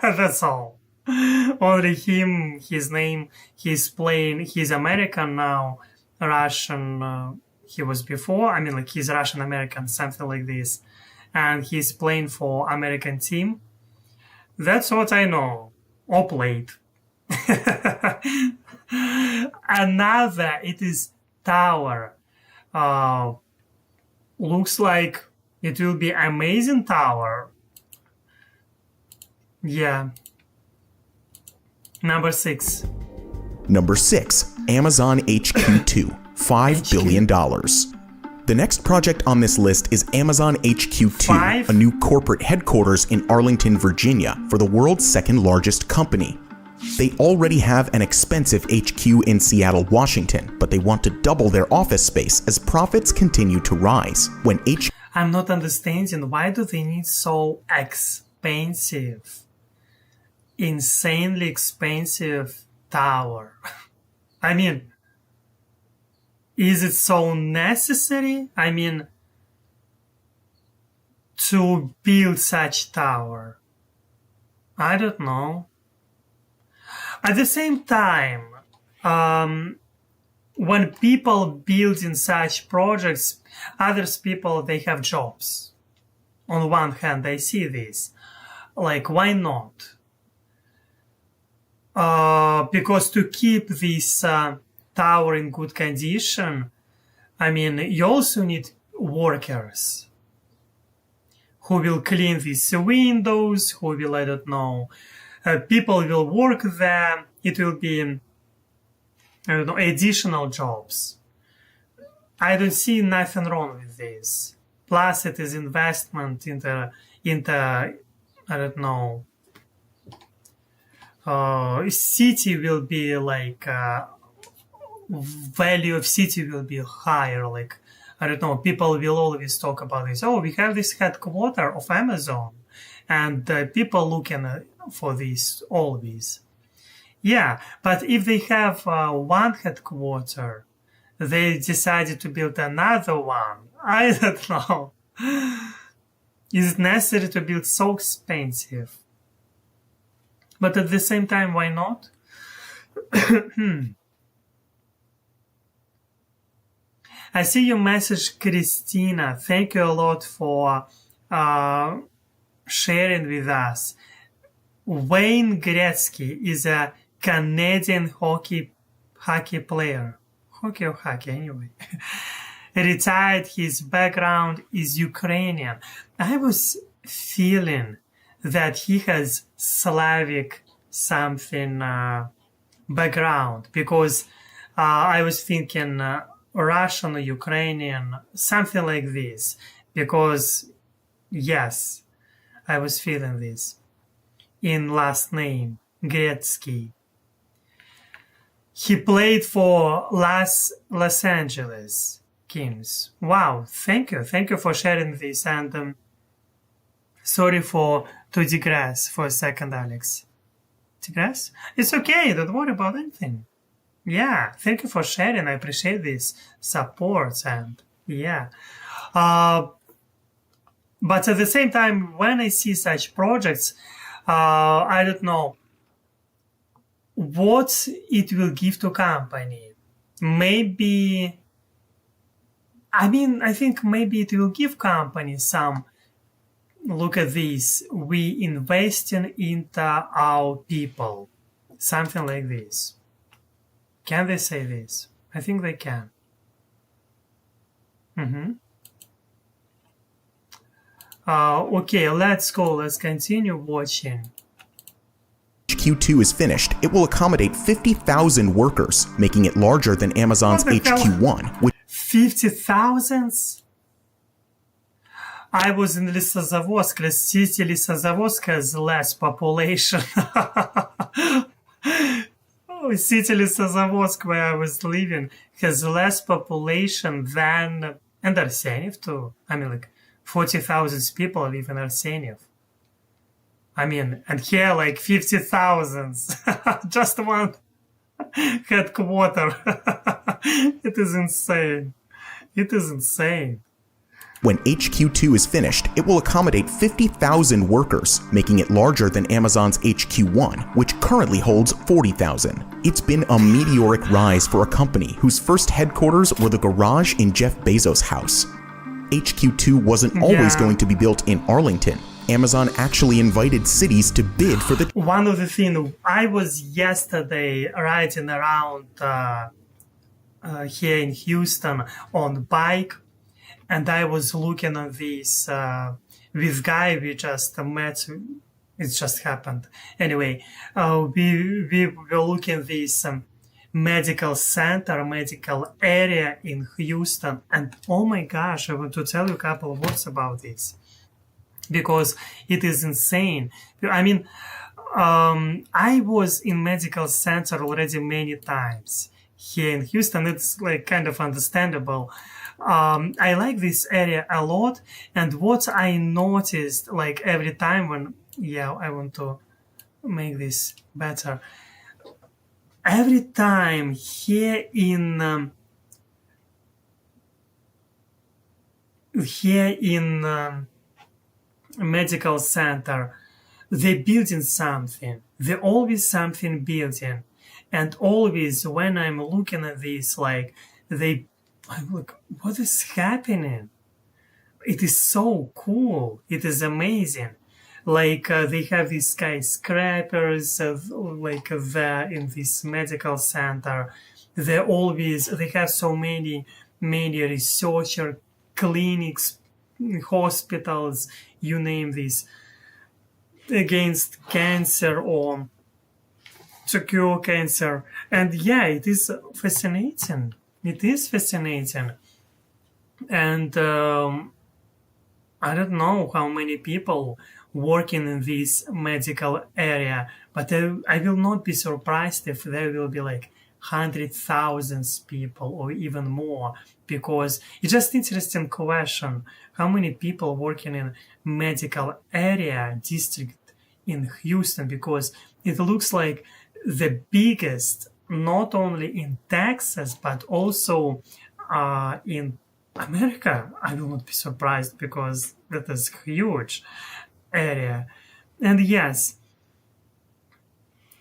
That's all. Only him, his name, he's playing, he's American now, Russian, he was before, I mean, like, he's Russian-American, something like this. And he's playing for American team. That's what I know. Or played. Another, it is tower. Looks like it will be amazing tower. Yeah. Number 6. Number 6, Amazon HQ2, $5 billion. The next project on this list is Amazon HQ2, a new corporate headquarters in Arlington, Virginia, for the world's second largest company. They already have an expensive HQ in Seattle, Washington, but they want to double their office space as profits continue to rise. I'm not understanding, why do they need so expensive, insanely expensive tower? I mean, is it so necessary? I mean, to build such tower? I don't know. At the same time, when people build in such projects, others people, they have jobs. On one hand, I see this. Like, why not? Because to keep this tower in good condition, I mean, you also need workers who will clean these windows, who will, I don't know, people will work there. It will be, I don't know, additional jobs. I don't see nothing wrong with this. Plus, it is investment into I don't know, city will be like, value of city will be higher. Like, I don't know, people will always talk about this. Oh, we have this headquarter of Amazon, and people looking for this, all this. Yeah, but if they have one headquarter, they decided to build another one. I don't know. Is it necessary to build so expensive? But at the same time, why not? I see your message, Christina. Thank you a lot for sharing with us. Wayne Gretzky is a Canadian hockey player. Hockey or hockey, anyway. Retired, his background is Ukrainian. I was feeling that he has Slavic something background, because I was thinking Russian or Ukrainian, something like this, because yes, I was feeling this in last name, Gretzky. He played for Los Angeles. Kims. Wow, thank you. Thank you for sharing this. And sorry to digress for a second, Alex. Digress? It's okay. Don't worry about anything. Yeah, thank you for sharing. I appreciate this support. And yeah. But at the same time, when I see such projects, I don't know what it will give to company. Maybe, I think maybe it will give company some, look at this, we investing into our people. Something like this. Can they say this? I think they can. Okay, let's go. Let's continue watching. HQ2 is finished, it will accommodate 50,000 workers, making it larger than Amazon's What the hell? HQ1, which 50,000? I was in Lysozavsk. City Lysozavsk has less population. Oh, City Lysozavsk, where I was living, has less population than... And Arsenyev too. 40,000 people live in Arsenyev. And here, 50,000. Just one headquarter. It is insane. It is insane. When HQ2 is finished, it will accommodate 50,000 workers, making it larger than Amazon's HQ1, which currently holds 40,000. It's been a meteoric rise for a company whose first headquarters were the garage in Jeff Bezos' house. HQ2 wasn't always going to be built in Arlington. Amazon actually invited cities to bid for the... One of the things, I was yesterday riding around here in Houston on bike, and I was looking at this guy we just met. It just happened. Anyway, we were looking at this medical center, medical area in Houston, and oh my gosh, I want to tell you a couple of words about this because it is insane. I was in medical center already many times here in Houston. It's kind of understandable. I like this area a lot, and what I noticed every time when I want to make this better. Every time here in medical center, they're building something. They're always something building, and always when I'm looking at this, I'm like, what is happening? It is so cool. It is amazing. They have these skyscrapers, there in this medical center. They have so many researcher clinics, hospitals, you name this, against cancer or to cure cancer. And it is fascinating. It is fascinating. And I don't know how many people working in this medical area, but I will not be surprised if there will be 100,000 people or even more, because it's just interesting question. How many people working in medical area district in Houston? Because it looks like the biggest, not only in Texas, but also in America. I will not be surprised because that is huge area. And yes,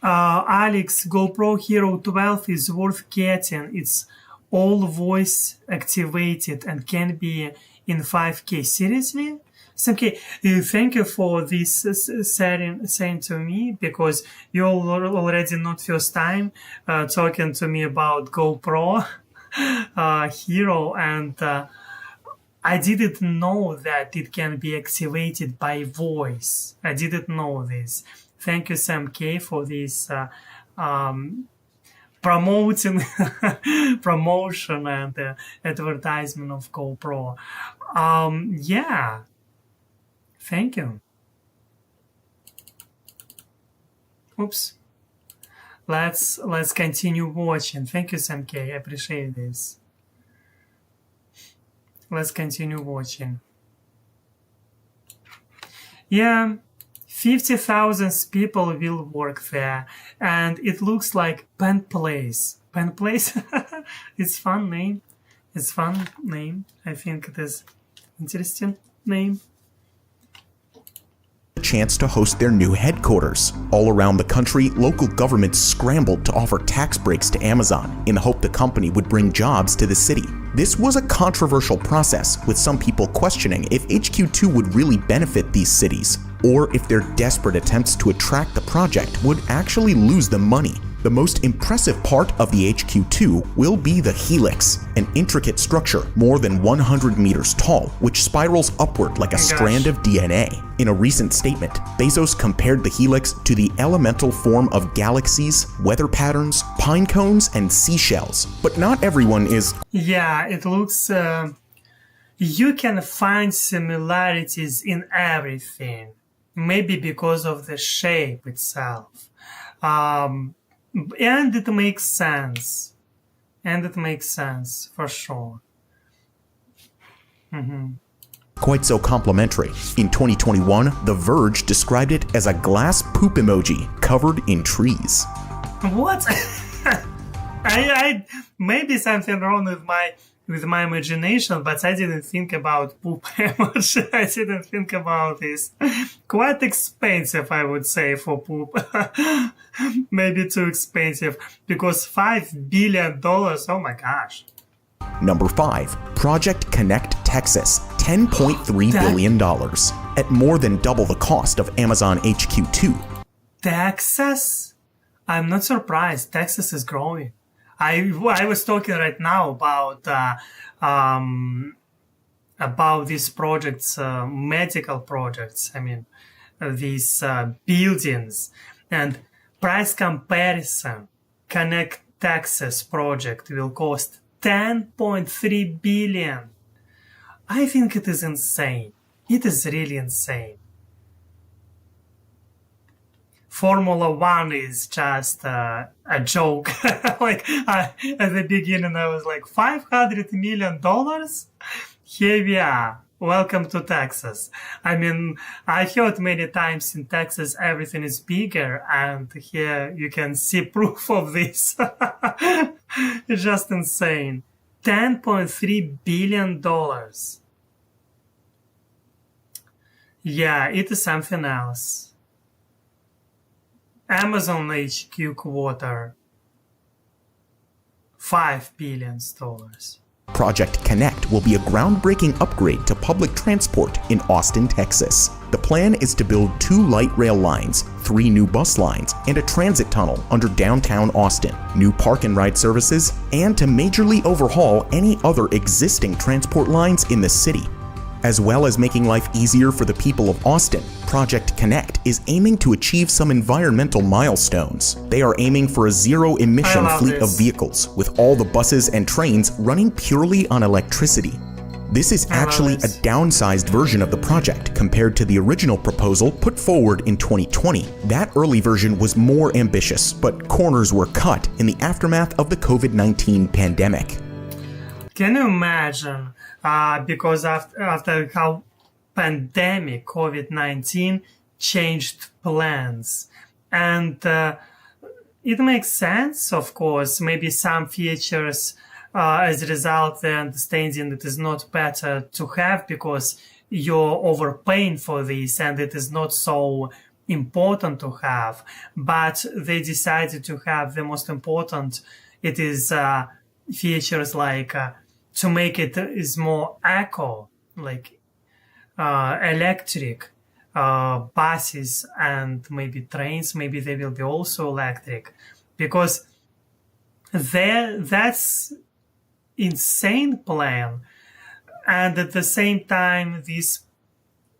Alex, GoPro Hero 12 is worth getting. It's all voice activated and can be in 5K. Seriously? Okay, thank you for this saying to me, because you're already not first time talking to me about GoPro Hero, and I didn't know that it can be activated by voice. I didn't know this. Thank you, Sam K, for this promotion and advertisement of GoPro. Thank you. Oops. Let's continue watching. Thank you, Sam K. I appreciate this. Let's continue watching. Yeah, 50,000 people will work there, and it looks like Pen Place. Pen Place? It's fun name. It's fun name. I think it is interesting name. Chance to host their new headquarters. All around the country, local governments scrambled to offer tax breaks to Amazon in the hope the company would bring jobs to the city. This was a controversial process, with some people questioning if HQ2 would really benefit these cities, or if their desperate attempts to attract the project would actually lose them money. The most impressive part of the HQ2 will be the helix, an intricate structure more than 100 meters tall, which spirals upward like a strand of DNA. In a recent statement, Bezos compared the helix to the elemental form of galaxies, weather patterns, pine cones, and seashells. But not everyone is... Yeah, it looks... you can find similarities in everything. Maybe because of the shape itself. And it makes sense. And it makes sense, for sure. Quite so complimentary. In 2021, The Verge described it as a glass poop emoji covered in trees. What? I maybe something wrong with my imagination, but I didn't think about poop emoji. I didn't think about this. Quite expensive, I would say, for poop. Maybe too expensive, because $5 billion, oh my gosh. Number 5. Project Connect Texas, $10.3 billion, at more than double the cost of Amazon HQ2. Texas? I'm not surprised. Texas is growing. I was talking right now about these projects, medical projects. I mean, these buildings, and price comparison. Connect Texas project will cost $10.3 billion. I think it is insane. It is really insane. Formula One is just a joke. Like, at the beginning, I was like, $500 million? Here we are. Welcome to Texas. I mean, I heard many times in Texas everything is bigger, and here you can see proof of this. It's just insane. $10.3 billion. Yeah, it is something else. Amazon HQ quarter, $5 billion. Project Connect will be a groundbreaking upgrade to public transport in Austin, Texas. The plan is to build 2 light rail lines, 3 new bus lines, and a transit tunnel under downtown Austin, new park and ride services, and to majorly overhaul any other existing transport lines in the city. As well as making life easier for the people of Austin, Project Connect is aiming to achieve some environmental milestones. They are aiming for a zero-emission fleet of vehicles, with all the buses and trains running purely on electricity. This is actually a downsized version of the project compared to the original proposal put forward in 2020. That early version was more ambitious, but corners were cut in the aftermath of the COVID-19 pandemic. Can you imagine? Because after how pandemic COVID-19 changed plans, and it makes sense, of course. Maybe some features, as a result, they're understanding it is not better to have because you're overpaying for this, and it is not so important to have. But they decided to have the most important. It is features like. To make it is more eco, like electric buses and maybe trains, maybe they will be also electric, because that's insane plan. And at the same time,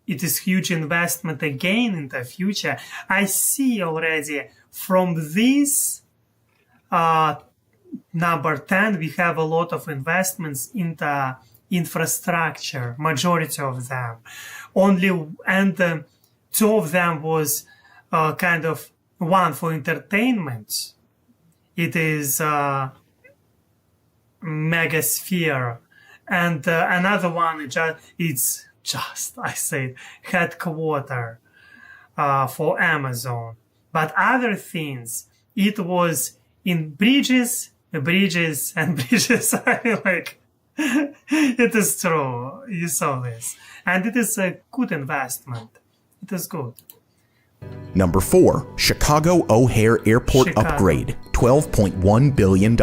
it is huge investment again in the future. I see already from this number 10, we have a lot of investments in the infrastructure, majority of them. And 2 of them was kind of one for entertainment. It is Megasphere And another one, it's just, I said, headquarter for Amazon. But other things, it was in bridges, and bridges. I mean, like, it is true. You saw this. And it is a good investment. It is good. Number 4. Chicago O'Hare Airport Upgrade, $12.1 billion.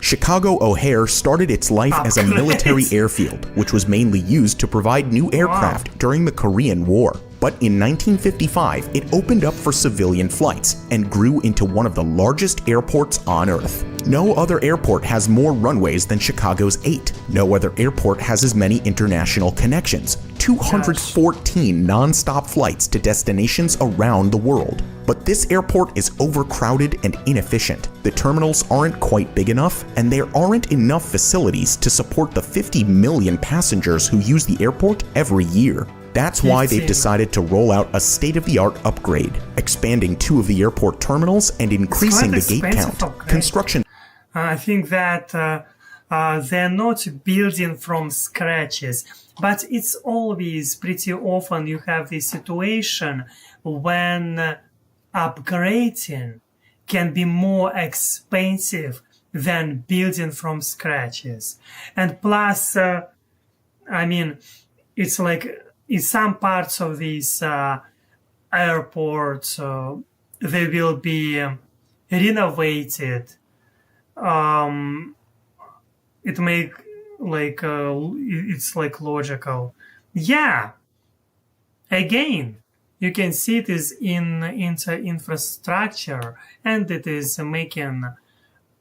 Chicago O'Hare started its life as a military airfield, which was mainly used to provide new aircraft during the Korean War. But in 1955, it opened up for civilian flights and grew into one of the largest airports on Earth. No other airport has more runways than Chicago's 8. No other airport has as many international connections, 214 non-stop flights to destinations around the world. But this airport is overcrowded and inefficient. The terminals aren't quite big enough, and there aren't enough facilities to support the 50 million passengers who use the airport every year. That's why they've decided to roll out a state-of-the-art upgrade, expanding 2 of the airport terminals and increasing the gate count. Construction. I think that they're not building from scratches, but it's always pretty often you have this situation when upgrading can be more expensive than building from scratches. And plus, I mean, it's like in some parts of these airports, they will be renovated. It make like it's like logical. Yeah. Again, you can see it is into infrastructure, and it is making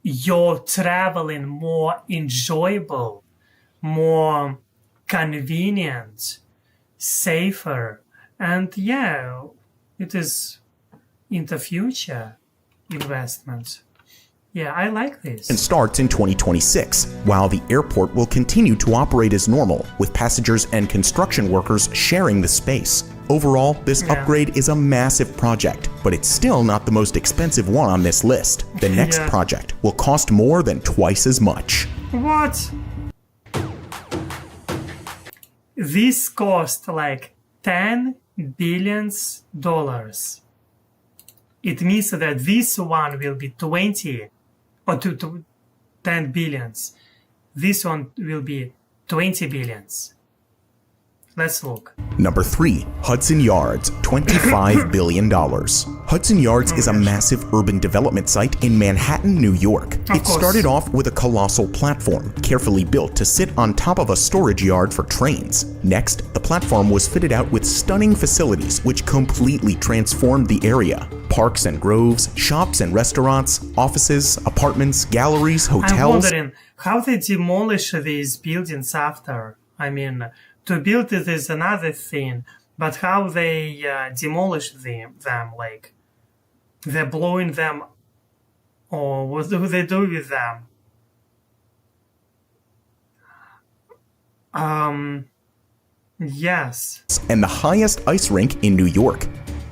your traveling more enjoyable, more convenient, safer, and yeah, it is in the future investment. Yeah, I like this. And starts in 2026, while the airport will continue to operate as normal, with passengers and construction workers sharing the space. Overall, this upgrade is a massive project, but it's still not the most expensive one on this list. The next project will cost more than twice as much. What? This cost like $10 billion. It means that this one will be 20 or to 10 billions. This one will be 20 billions. Let's look. Number 3. Hudson Yards, $25 billion. Hudson Yards is a massive urban development site in Manhattan, New York. It started off with a colossal platform, carefully built to sit on top of a storage yard for trains. Next, the platform was fitted out with stunning facilities which completely transformed the area. Parks and groves, shops and restaurants, offices, apartments, galleries, hotels. I'm wondering how they demolish these buildings after. I mean, to build it is another thing, but how they demolish them, like they're blowing them, or what do they do with them? Yes. And the highest ice rink in New York.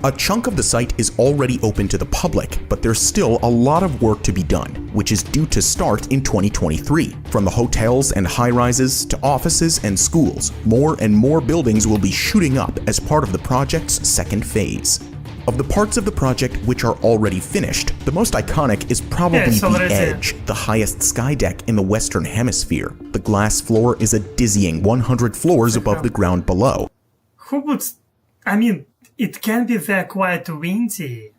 A chunk of the site is already open to the public, but there's still a lot of work to be done, which is due to start in 2023. From the hotels and high-rises to offices and schools, more and more buildings will be shooting up as part of the project's second phase. Of the parts of the project which are already finished, the most iconic is probably the Edge, the highest sky deck in the Western Hemisphere. The glass floor is a dizzying 100 floors above the ground below. Who would... I mean... It can be there quite windy.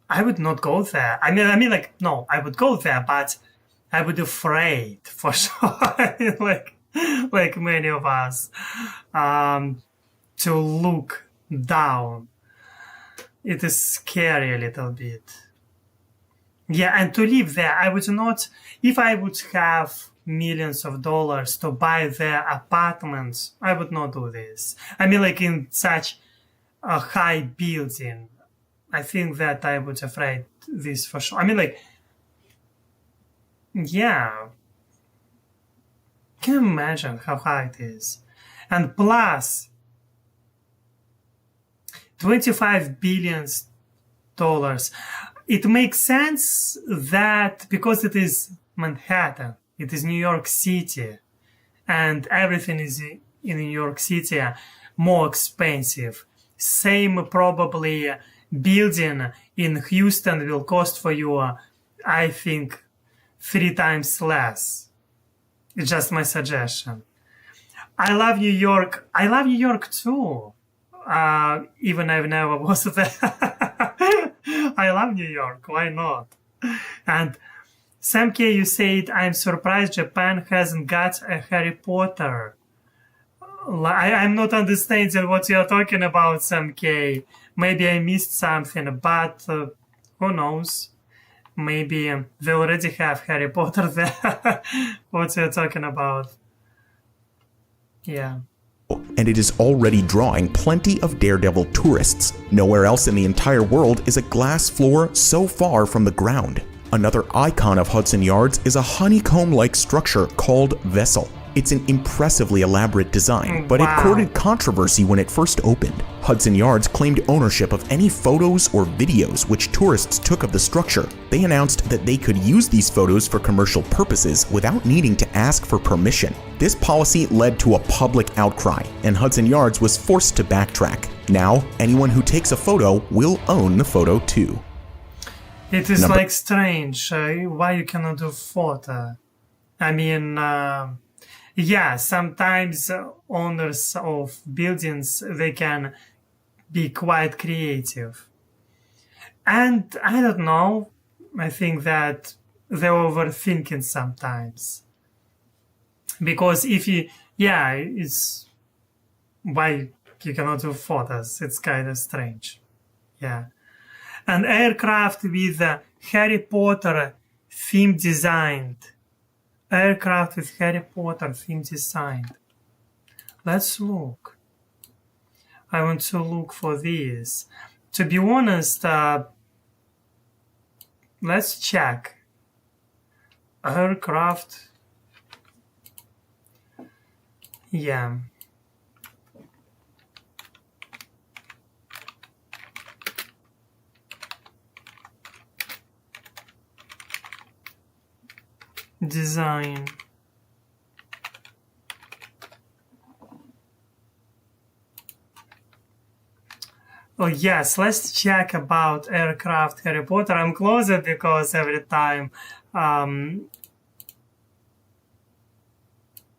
I would not go there. I mean, like, no, I would go there, but I would be afraid for sure. like many of us, to look down. It is scary a little bit. Yeah, and to live there, I would not. If I would have millions of dollars to buy their apartments, I would not do this. I mean, like in such a high building, I think that I would afraid this for sure. I mean, like, yeah. Can you imagine how high it is? And plus, $25 billion. It makes sense that because it is Manhattan, it is New York City, and everything is in New York City more expensive. Same probably building in Houston will cost for you, I think, 3 times less. It's just my suggestion. I love New York. I love New York too. Even I've never was there. I love New York. Why not? And Sam K, you said, I'm surprised Japan hasn't got a Harry Potter. I'm not understanding what you're talking about, Sam K. Maybe I missed something, but who knows? Maybe they already have Harry Potter there. What you're talking about? Yeah. And it is already drawing plenty of Daredevil tourists. Nowhere else in the entire world is a glass floor so far from the ground. Another icon of Hudson Yards is a honeycomb-like structure called Vessel. It's an impressively elaborate design, but it courted controversy when it first opened. Hudson Yards claimed ownership of any photos or videos which tourists took of the structure. They announced that they could use these photos for commercial purposes without needing to ask for permission. This policy led to a public outcry, and Hudson Yards was forced to backtrack. Now, anyone who takes a photo will own the photo too. It is like strange why you cannot do photo. I mean, yeah, sometimes owners of buildings, they can be quite creative. And I don't know, I think that they're overthinking sometimes. Because if you, yeah, it's why you cannot do photos. It's kind of strange. Yeah. An aircraft with Harry Potter theme designed. Aircraft with Harry Potter theme designed. Let's look. I want to look for this. To be honest, let's check. Aircraft. Yeah. Design. Oh yes, let's check about aircraft Harry Potter. I'm closer because every time I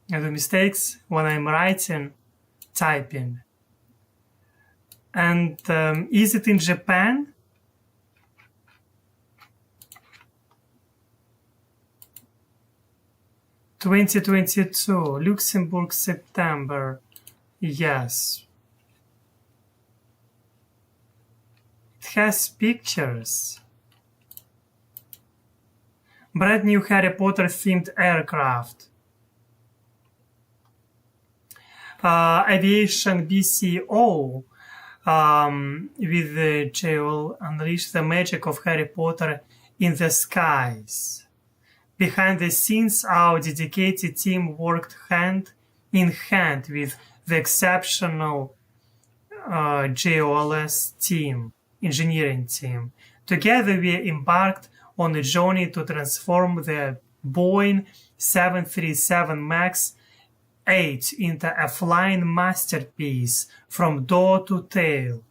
do mistakes when I'm writing, typing. And is it in Japan? (2022) Luxembourg, September. Yes. It has pictures. Brand new Harry Potter themed aircraft. Aviation BCO with the jewel unleash the magic of Harry Potter in the skies. Behind the scenes, our dedicated team worked hand in hand with the exceptional GOLS team, engineering team. Together, we embarked on a journey to transform the Boeing 737 MAX 8 into a flying masterpiece from door to tail,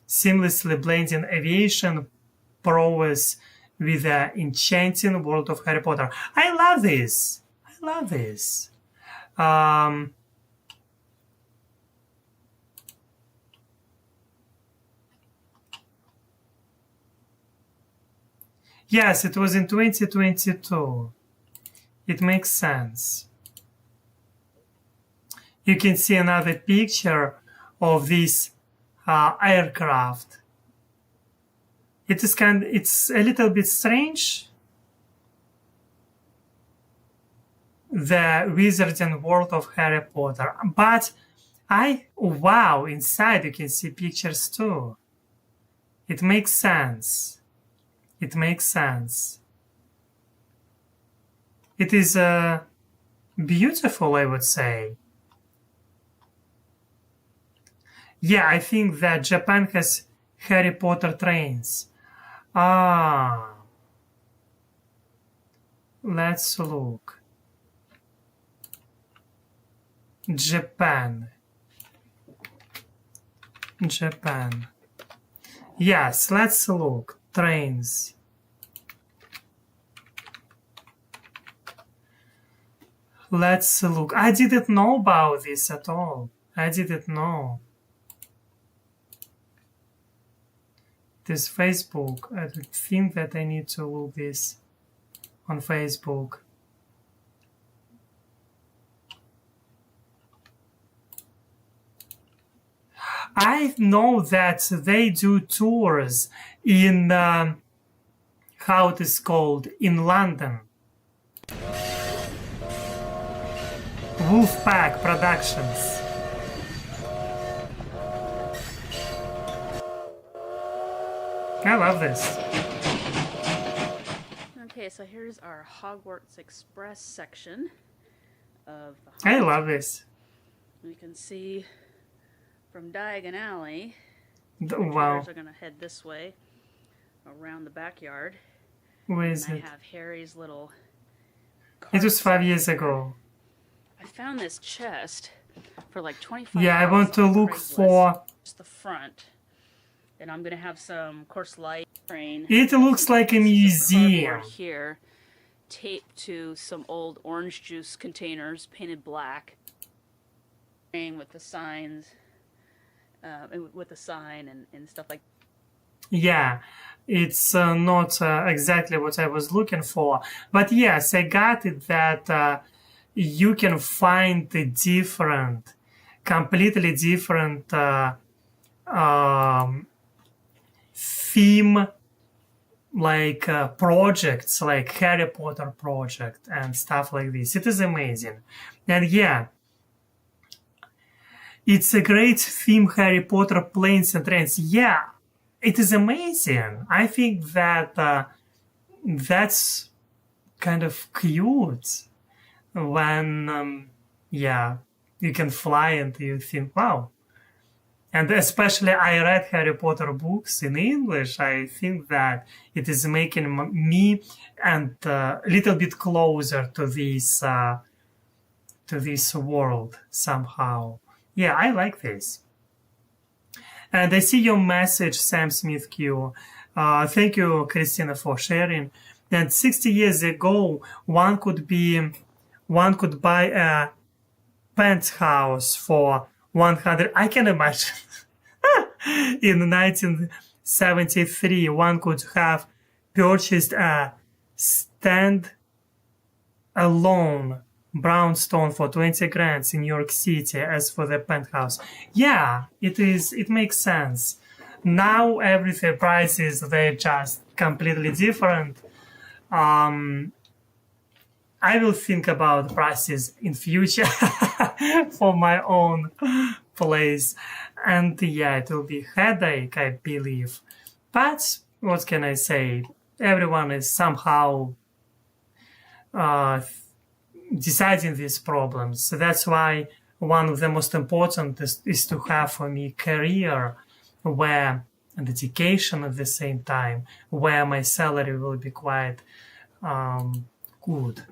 seamlessly blending aviation prowess with the enchanting world of Harry Potter. I love this. I love this. Yes, it was in 2022. It makes sense. You can see another picture of this aircraft. It's a little bit strange. The Wizarding World of Harry Potter. But wow, inside you can see pictures too. It makes sense. It makes sense. It is beautiful, I would say. Yeah, I think that Japan has Harry Potter trains. Let's look. Japan. Yes, let's look. Trains. Let's look. I didn't know about this at all. I didn't know. This Facebook. I think that I need to look this on Facebook. I know that they do tours in, how it is called, in London. Wolfpack Productions. I love this. Okay, so here's our Hogwarts Express section of the I love this. You can see from Diagon Alley, Wow. are going to head this way around the backyard. Where is and it? I have Harry's little It was 5 cart years set. ago. I found this chest for like $25. Yeah, I want to on look Craigslist. for... Just the front. And I'm going to have some, of course, light train. It looks like a museum. Here, taped to some old orange juice containers, painted black. With the signs, with the sign and stuff like. Yeah, it's not exactly what I was looking for. But yes, I got it that you can find the different, completely different theme, like projects, like Harry Potter project and stuff like this. It is amazing. And yeah, it's a great theme, Harry Potter planes and trains. Yeah, it is amazing. I think that that's kind of cute when, yeah, you can fly and you think, wow. And especially I read Harry Potter books in English. I think that it is making me and a little bit closer to this world somehow. Yeah, I like this. And I see your message, Sam Smith Q. Thank you, Christina, for sharing. And 60 years ago, one could buy a penthouse for 100. I can imagine. In 1973, one could have purchased a stand-alone brownstone for 20 grand in New York City. As for the penthouse, yeah, it makes sense. Now everything prices, they're just completely different. I will think about prices in future for my own place, and yeah, it will be headache, I believe. But what can I say? Everyone is somehow deciding these problems. So that's why one of the most important is to have for me career where and education at the same time, where my salary will be quite good.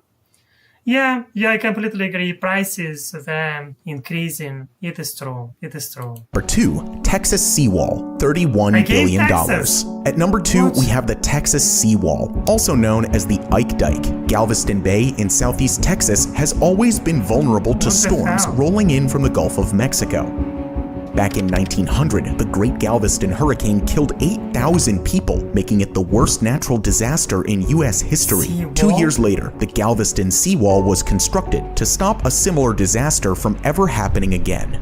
Yeah, I completely agree. Prices, they're increasing. It is true. Number 2, Texas seawall, $31 Again, billion. Texas. At number 2, What? we have the Texas seawall, also known as the Ike Dike. Galveston Bay in southeast Texas has always been vulnerable to What the storms hell? rolling in from the Gulf of Mexico. Back in 1900, the Great Galveston Hurricane killed 8,000 people, making it the worst natural disaster in U.S. history. Seawall? 2 years later, the Galveston seawall was constructed to stop a similar disaster from ever happening again.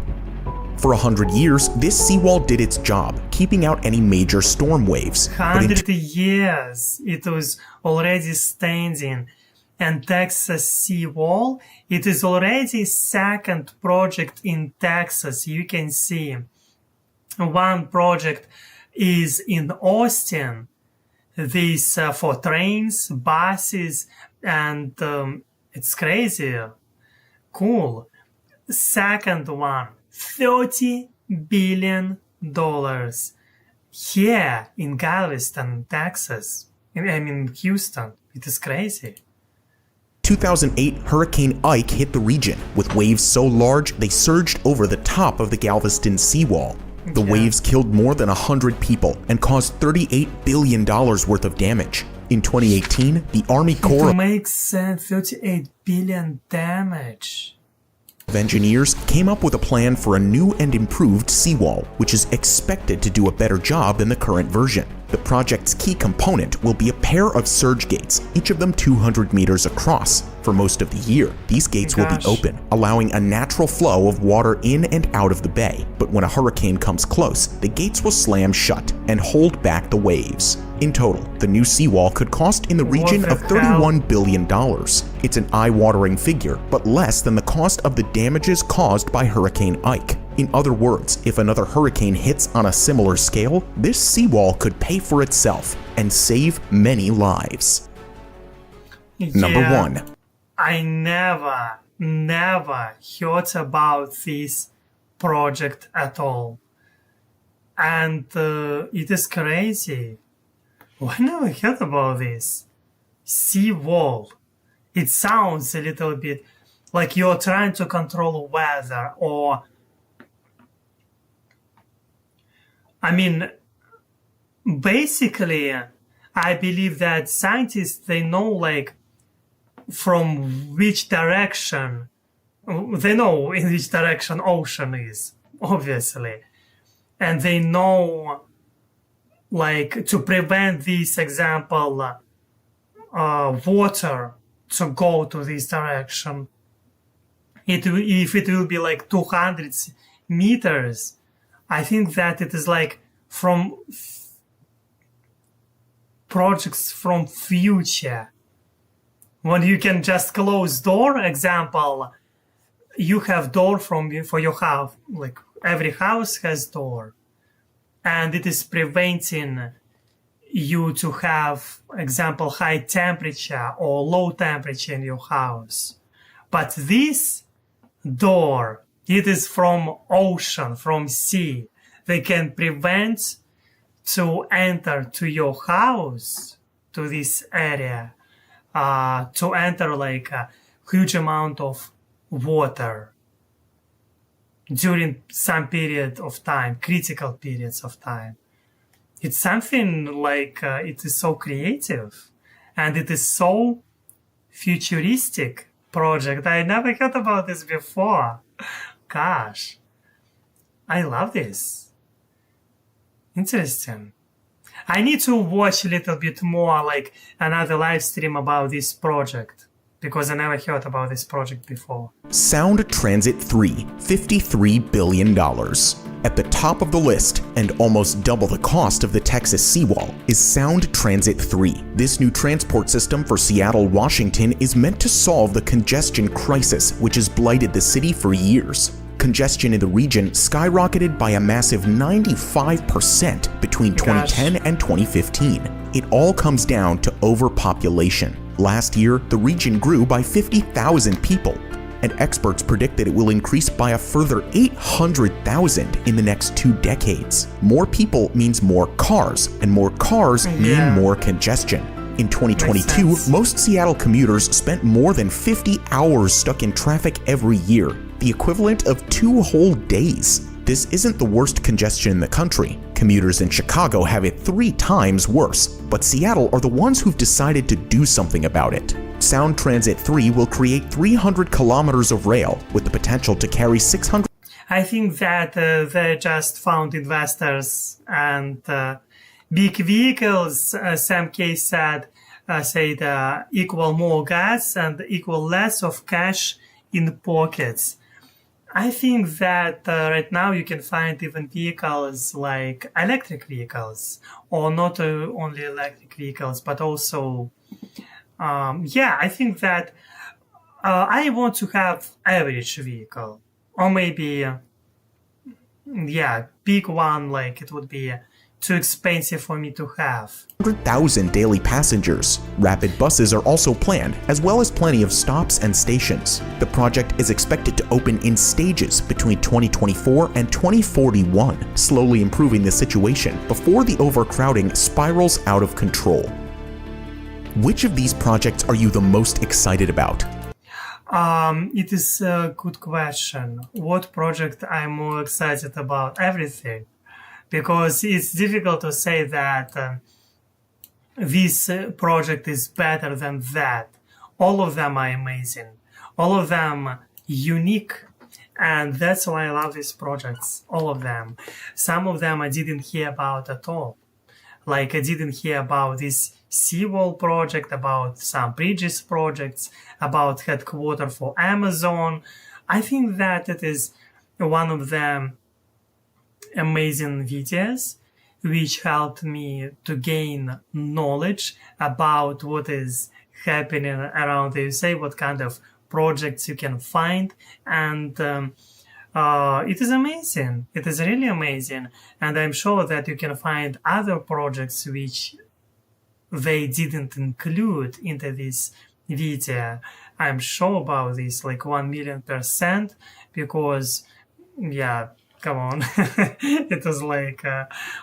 For 100 years, this seawall did its job, keeping out any major storm waves. But in 100 years it was already standing. And Texas seawall, it is already second project in Texas. You can see one project is in Austin. This for trains, buses, and it's crazy. Cool. Second one, $30 billion here in Galveston, Texas. I mean, Houston. It is crazy. 2008, Hurricane Ike hit the region, with waves so large they surged over the top of the Galveston seawall. The waves killed more than 100 people and caused $38 billion worth of damage. In 2018, the Army Corps It makes sense, 38 billion damage. of Engineers came up with a plan for a new and improved seawall, which is expected to do a better job than the current version. The project's key component will be a pair of surge gates, each of them 200 meters across. For most of the year, these gates will be open, allowing a natural flow of water in and out of the bay. But when a hurricane comes close, the gates will slam shut and hold back the waves. In total, the new seawall could cost in the region of $31 billion. It's an eye-watering figure, but less than the cost of the damages caused by Hurricane Ike. In other words, if another hurricane hits on a similar scale, this seawall could pay for itself and save many lives. Number 1. I never heard about this project at all. And it is crazy. I never heard about this. Seawall. It sounds a little bit like you're trying to control weather, or I mean, basically, I believe that scientists, they know like from which direction, they know in which direction ocean is, obviously. And they know like to prevent this example, water to go to this direction. If it will be like 200 meters, I think that it is like from projects from future. When you can just close door, example, you have door for your house, like every house has door. And it is preventing you to have, example, high temperature or low temperature in your house. But this door, it is from ocean, from sea. They can prevent to enter to your house, to this area, to enter like a huge amount of water during some period of time, critical periods of time. It's something like, it is so creative and it is so futuristic project. I never heard about this before. Gosh, I love this. Interesting. I need to watch a little bit more, like another live stream about this project, because I never heard about this project before. Sound Transit 3, $53 billion. At the top of the list, and almost double the cost of the Texas seawall, is Sound Transit 3. This new transport system for Seattle, Washington is meant to solve the congestion crisis which has blighted the city for years. Congestion in the region skyrocketed by a massive 95% between 2010 and 2015. It all comes down to overpopulation. Last year, the region grew by 50,000 people, and experts predict that it will increase by a further 800,000 in the next 2 decades. More people means more cars, and more cars mean more congestion. In 2022, most Seattle commuters spent more than 50 hours stuck in traffic every year, the equivalent of 2 whole days. This isn't the worst congestion in the country. Commuters in Chicago have it 3 times worse, but Seattle are the ones who've decided to do something about it. Sound Transit 3 will create 300 kilometers of rail with the potential to carry 600. I think that they just found investors and big vehicles, some case said equal more gas and equal less of cash in pockets. I think that right now you can find even vehicles like electric vehicles, or not only electric vehicles, but also, I think that I want to have average vehicle, or maybe, big one, like it would be too expensive for me to have. 100,000 daily passengers. Rapid buses are also planned, as well as plenty of stops and stations. The project is expected to open in stages between 2024 and 2041, slowly improving the situation before the overcrowding spirals out of control. Which of these projects are you the most excited about? It is a good question. What project I'm more excited about? Everything. Because it's difficult to say that this project is better than that. All of them are amazing. All of them unique. And that's why I love these projects. All of them. Some of them I didn't hear about at all. Like I didn't hear about this seawall project, about some bridges projects, about headquarters for Amazon. I think that it is one of the amazing videos which helped me to gain knowledge about what is happening around the USA, what kind of projects you can find, and it is amazing. It is really amazing, and I'm sure that you can find other projects which they didn't include into this video. I'm sure about this, like 1,000,000%, because, yeah, come on, it was like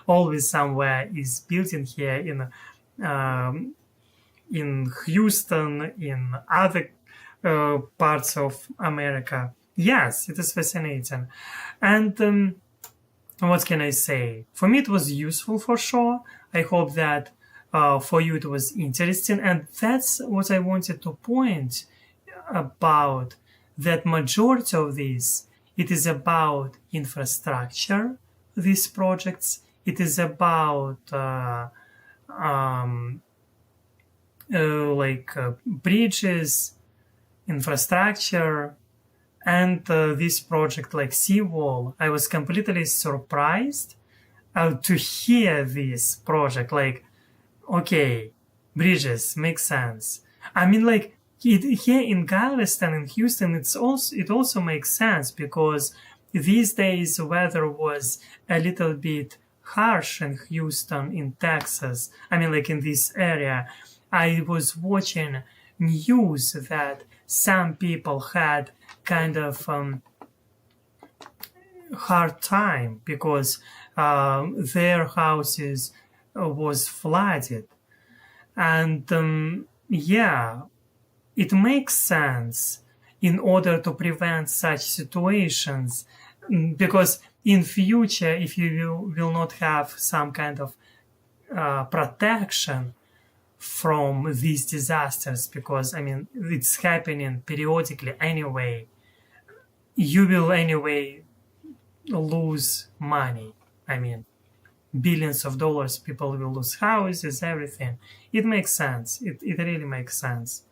always somewhere is built in here in Houston, in other parts of America. Yes, it is fascinating. And what can I say? For me, it was useful for sure. I hope that for you it was interesting. And that's what I wanted to point about, that majority of this, it is about infrastructure, these projects. It is about bridges, infrastructure, and this project like seawall. I was completely surprised to hear this project. Like, okay, bridges make sense. I mean, like here in Galveston in Houston, it also makes sense because these days weather was a little bit harsh in Houston, in Texas. I mean, like in this area, I was watching news that some people had kind of hard time because their houses was flooded. And yeah, it makes sense in order to prevent such situations, because in future, if you will not have some kind of protection from these disasters, because I mean it's happening periodically anyway, you will anyway lose money. I mean, billions of dollars, people will lose houses, everything. It makes sense. It really makes sense.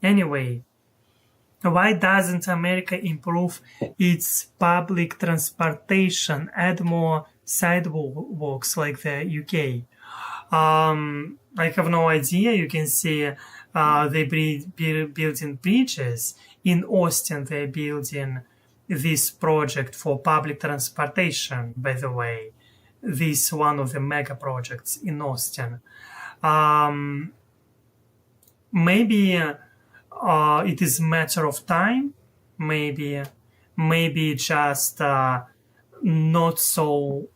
Anyway, why doesn't America improve its public transportation, add more sidewalks like the UK? I have no idea. You can see they building bridges. In Austin, they're building this project for public transportation, by the way. This one of the mega projects in Austin. Maybe it is a matter of time. Maybe just not so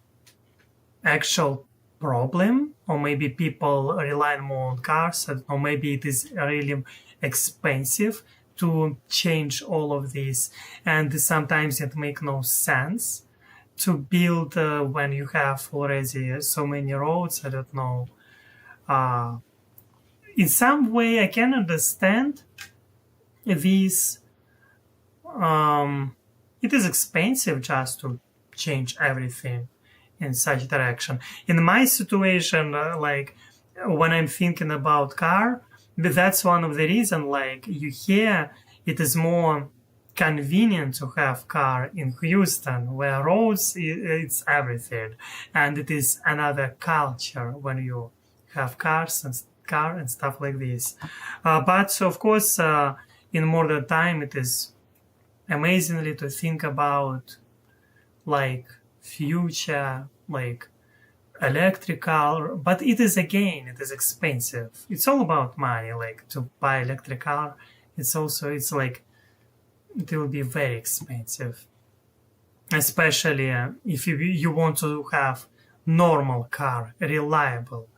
actual problem, or maybe people rely more on cars, or maybe it is really expensive to change all of this, and sometimes it makes no sense to build when you have already so many roads. I don't know. In some way, I can understand this. It is expensive just to change everything in such direction. In my situation, like when I'm thinking about car, that's one of the reasons. Like you hear, it is more convenient to have car in Houston, where roads it's everything, and it is another culture when you have cars and stuff like this. But of course, in modern time, it is amazingly to think about like future, like electrical, but it is expensive. It's all about money. Like to buy electric car, it's like it will be very expensive, especially if you want to have normal car, reliable,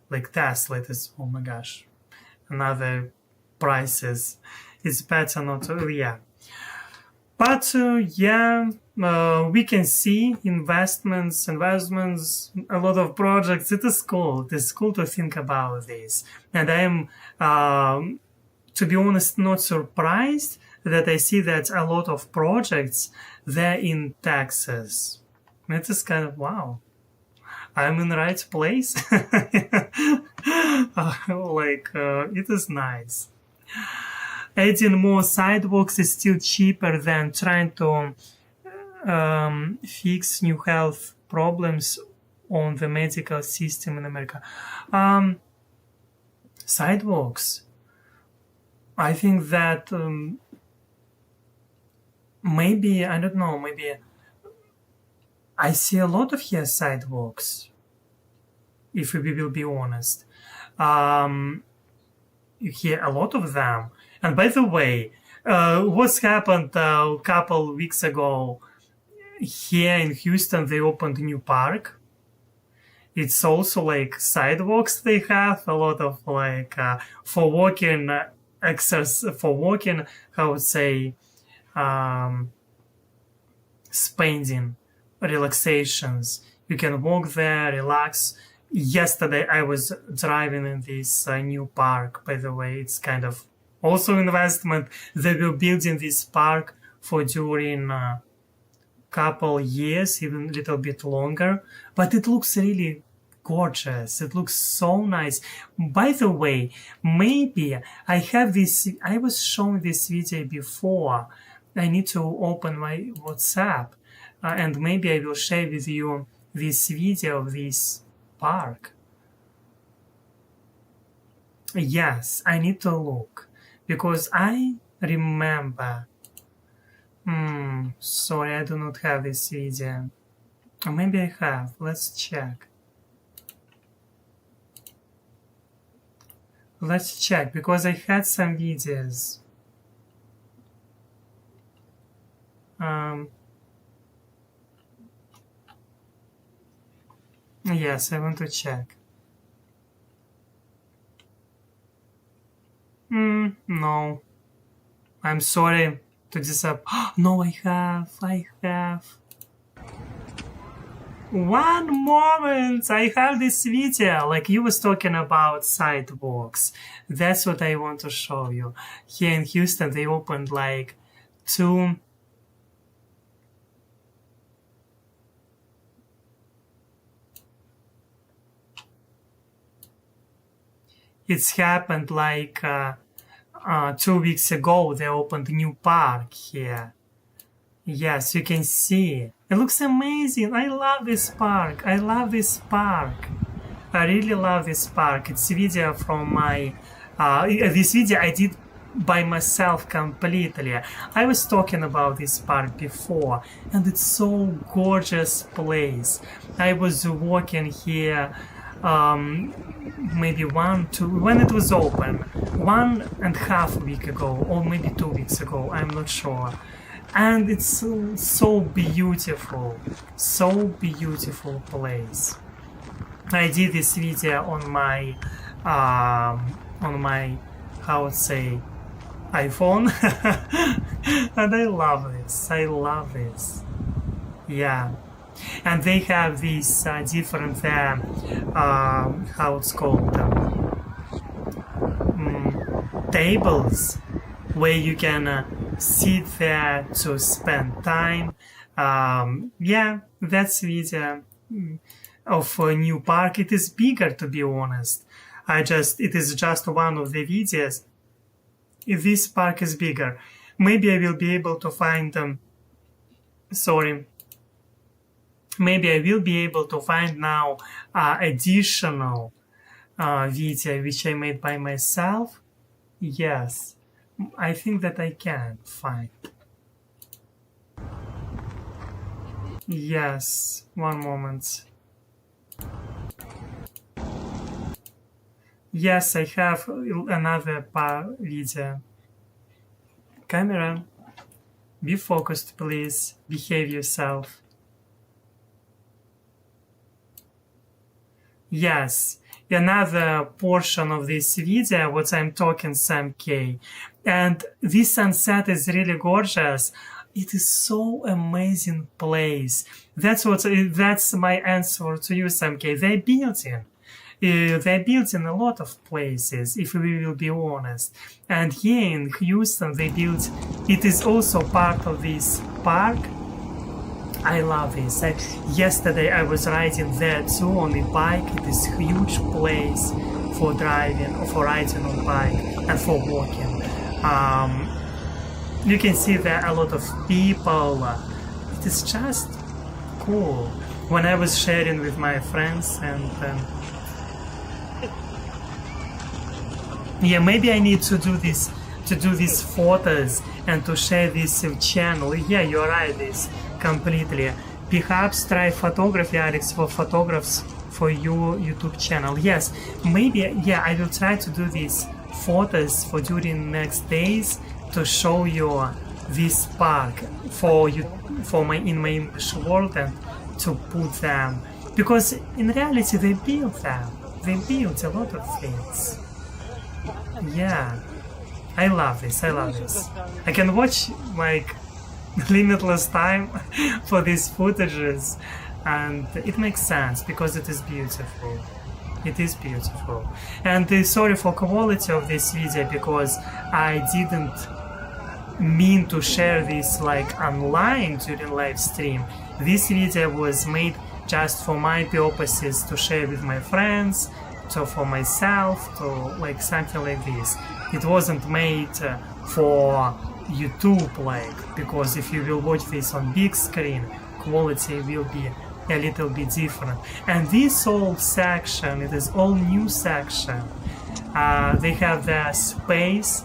like Tesla. It is, oh my gosh, another prices. It's better not to, yeah. But we can see investments, a lot of projects. It is cool. It is cool to think about this. And I am, to be honest, not surprised that I see that a lot of projects, they're in Texas. It is kind of, wow, I'm in the right place. It is nice. Adding more sidewalks is still cheaper than trying to fix new health problems on the medical system in America. Sidewalks. I think that maybe, I don't know, maybe I see a lot of here sidewalks, if we will be honest. You hear a lot of them. And by the way, what's happened a couple weeks ago here in Houston, they opened a new park. It's also like sidewalks they have, a lot of like for walking, for walking, I would say, spending, relaxations. You can walk there, relax. Yesterday I was driving in this new park, by the way. It's kind of also investment. They were building this park for during couple years, even a little bit longer, but it looks really gorgeous. It looks so nice. By the way, maybe I have this, I was showing this video before. I need to open my WhatsApp and maybe I will share with you this video of this park. Yes, I need to look because I remember. Sorry, I do not have this video. Or maybe I have. Let's check. Let's check because I had some videos. Yes, I want to check. No. I'm sorry to disappoint. No, I have. One moment! I have this video, like you was talking about sidewalks. That's what I want to show you. Here in Houston, they opened like 2... It's happened like 2 weeks ago. They opened a new park here. Yes, you can see. It looks amazing. I love this park. I really love this park. It's a video from my... this video I did by myself completely. I was talking about this park before, and it's so gorgeous place. I was walking here maybe when it was open, 1.5 weeks ago, or maybe 2 weeks ago, I'm not sure. And it's so beautiful place. I did this video on my how to say iPhone, and I love this. Yeah. And they have these different, how it's called, tables where you can sit there to spend time. Yeah, that's video of a new park. It is bigger, to be honest. It is just one of the videos. If this park is bigger, maybe I will be able to find maybe I will be able to find now additional video which I made by myself. Yes, I think that I can find. Yes, one moment. Yes, I have another video. Camera, be focused, please. Behave yourself. Yes, another portion of this video, what I'm talking some K. And this sunset is really gorgeous. It is so amazing place. That's my answer to you, Sam K. They're building a lot of places, if we will be honest. And here in Houston, they built, it is also part of this park. I love this. Yesterday I was riding there too on the bike. It is huge place for driving, or for riding on bike and for walking. You can see there are a lot of people. It is just cool. When I was sharing with my friends and yeah, maybe I need to do this, to do these photos and to share this channel. Yeah, you're right, this completely. Perhaps try photography, Alex, for photographs for your YouTube channel. Yes, maybe, yeah, I will try to do these photos for during next days to show you this park for you, for my in my English world, and to put them, because in reality they built them. They built a lot of things. Yeah, I love this. I love this. I can watch like limitless time for these footages, and it makes sense because it is beautiful. It is beautiful. And sorry for quality of this video, because I didn't mean to share this like online during live stream. This video was made just for my purposes, to share with my friends, to for myself, to like something like this. It wasn't made for YouTube, like, because if you will watch this on big screen, quality will be a little bit different. And this whole section, it is all new section. They have their space,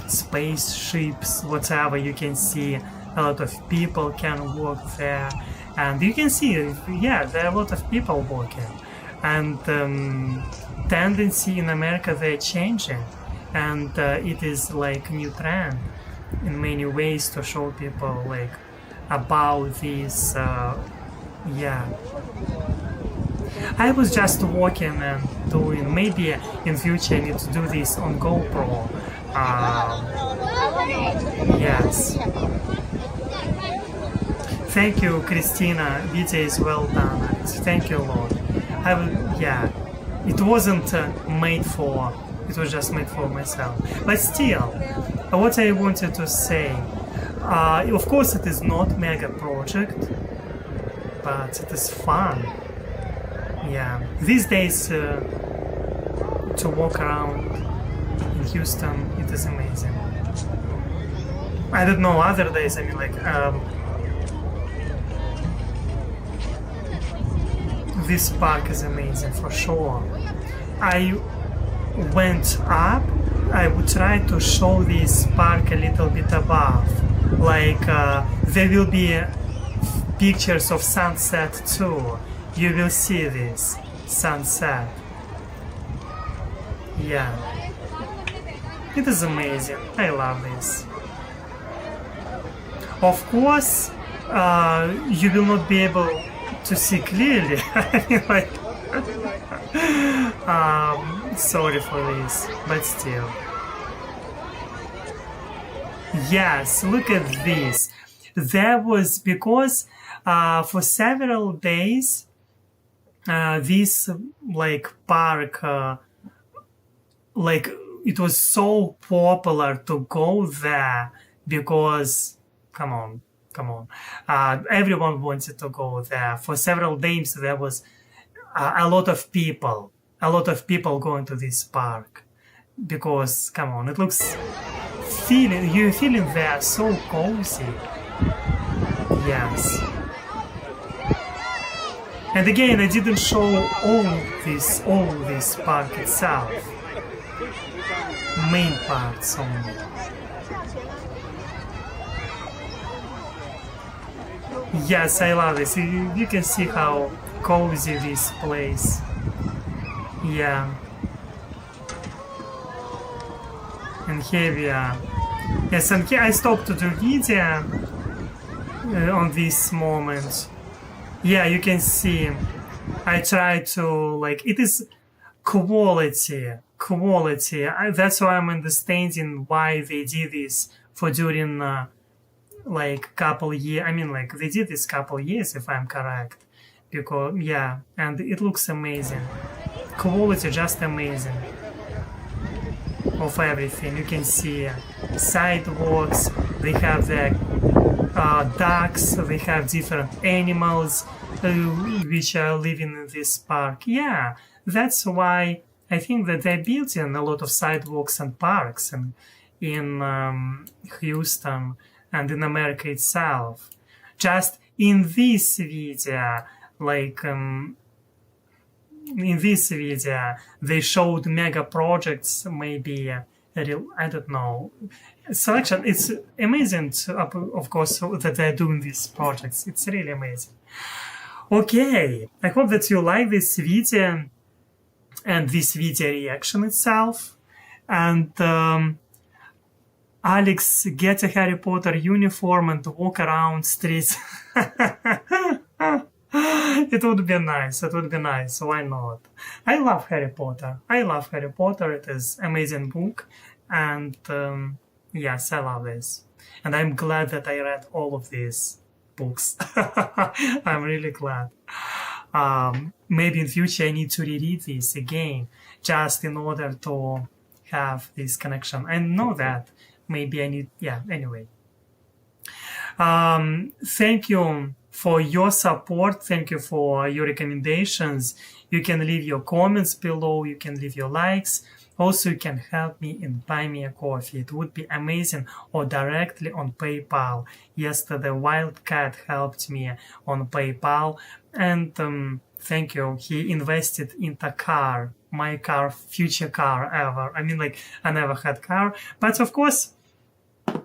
spaceships, whatever. You can see a lot of people can walk there, and you can see, yeah, there are a lot of people walking. And tendency in America, they're changing, and it is like new trend in many ways to show people like about this. Yeah, I was just walking and doing, maybe in future I need to do this on GoPro. Yes, thank you, Christina. Video is well done. Thank you a lot. I will, yeah, it wasn't made for, it was just made for myself. But still, what I wanted to say, of course it is not mega project, but it is fun. Yeah, these days to walk around in Houston, it is amazing. I don't know, other days, I mean, like, this park is amazing for sure. I went up, I would try to show this park a little bit above. Like, there will be pictures of sunset too. You will see this sunset. Yeah, it is amazing. I love this. Of course, you will not be able to see clearly. I mean, like, sorry for this, but still. Yes, look at this. There was, because for several days, this like park, like, it was so popular to go there, because, come on, everyone wanted to go there. For several days there was a lot of people going to this park, because, come on, it looks, you're feeling there so cozy. Yes. And again, I didn't show all this park itself, main parts only. Yes, I love this. You can see how cozy this place. Yeah. And here we are. Yes, and here I stopped to do video on this moment. Yeah, you can see I try to, like, it is quality. That's why I'm understanding why they did this for during like couple years. I mean, like, they did this couple years, if I'm correct, because yeah, and it looks amazing. Quality just amazing of everything. You can see sidewalks. They have the ducks. They have different animals which are living in this park. Yeah, that's why I think that they're building a lot of sidewalks and parks in Houston and in America itself. Just in this video, like in this video, they showed mega projects, maybe I don't know, selection. It's amazing, of course, that they're doing these projects. It's really amazing. Okay, I hope that you like this video and this video reaction itself. And Alex, get a Harry Potter uniform and walk around streets. It would be nice. It would be nice. Why not? I love Harry Potter. It is amazing book. And yes, I love this. And I'm glad that I read all of these books. I'm really glad. Maybe in future I need to reread this again, just in order to have this connection. I know that. Maybe I need, yeah, anyway. Thank you for your support. Thank you for your recommendations. You can leave your comments below. You can leave your likes. Also, you can help me and buy me a coffee. It would be amazing, or directly on PayPal. Yesterday, Wildcat helped me on PayPal. And thank you. He invested in the car, my car, future car ever. I mean, like, I never had car. But of course,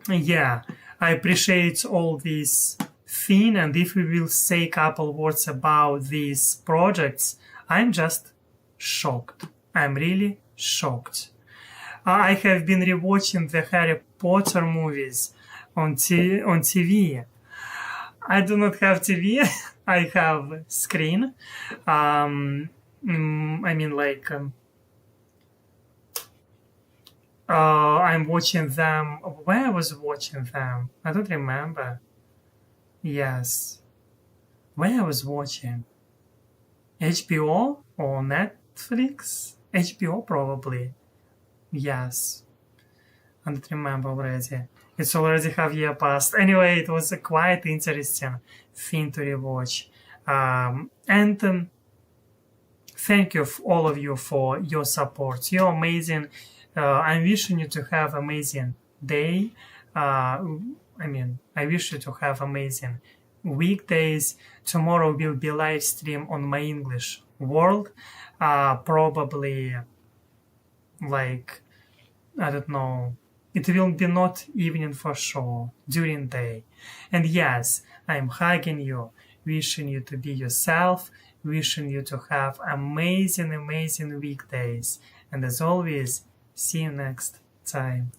yeah, I appreciate all these thing. And if we will say a couple words about these projects, I'm just shocked. I'm really shocked. I have been rewatching the Harry Potter movies on TV. I do not have TV. I have screen. I mean, like, I'm watching them. Where I was watching them? I don't remember. Yes. Where I was watching? HBO or Netflix? HBO probably. Yes. I don't remember already. It's already half year past. Anyway, it was a quite interesting thing to rewatch. And thank you, all of you, for your support. You're amazing. I'm wishing you to have amazing day. I wish you to have amazing weekdays. Tomorrow will be live stream on my English World. Probably, like, I don't know. It will be not evening for sure, during day. And yes, I'm hugging you, wishing you to be yourself, wishing you to have amazing weekdays. And as always, see you next time.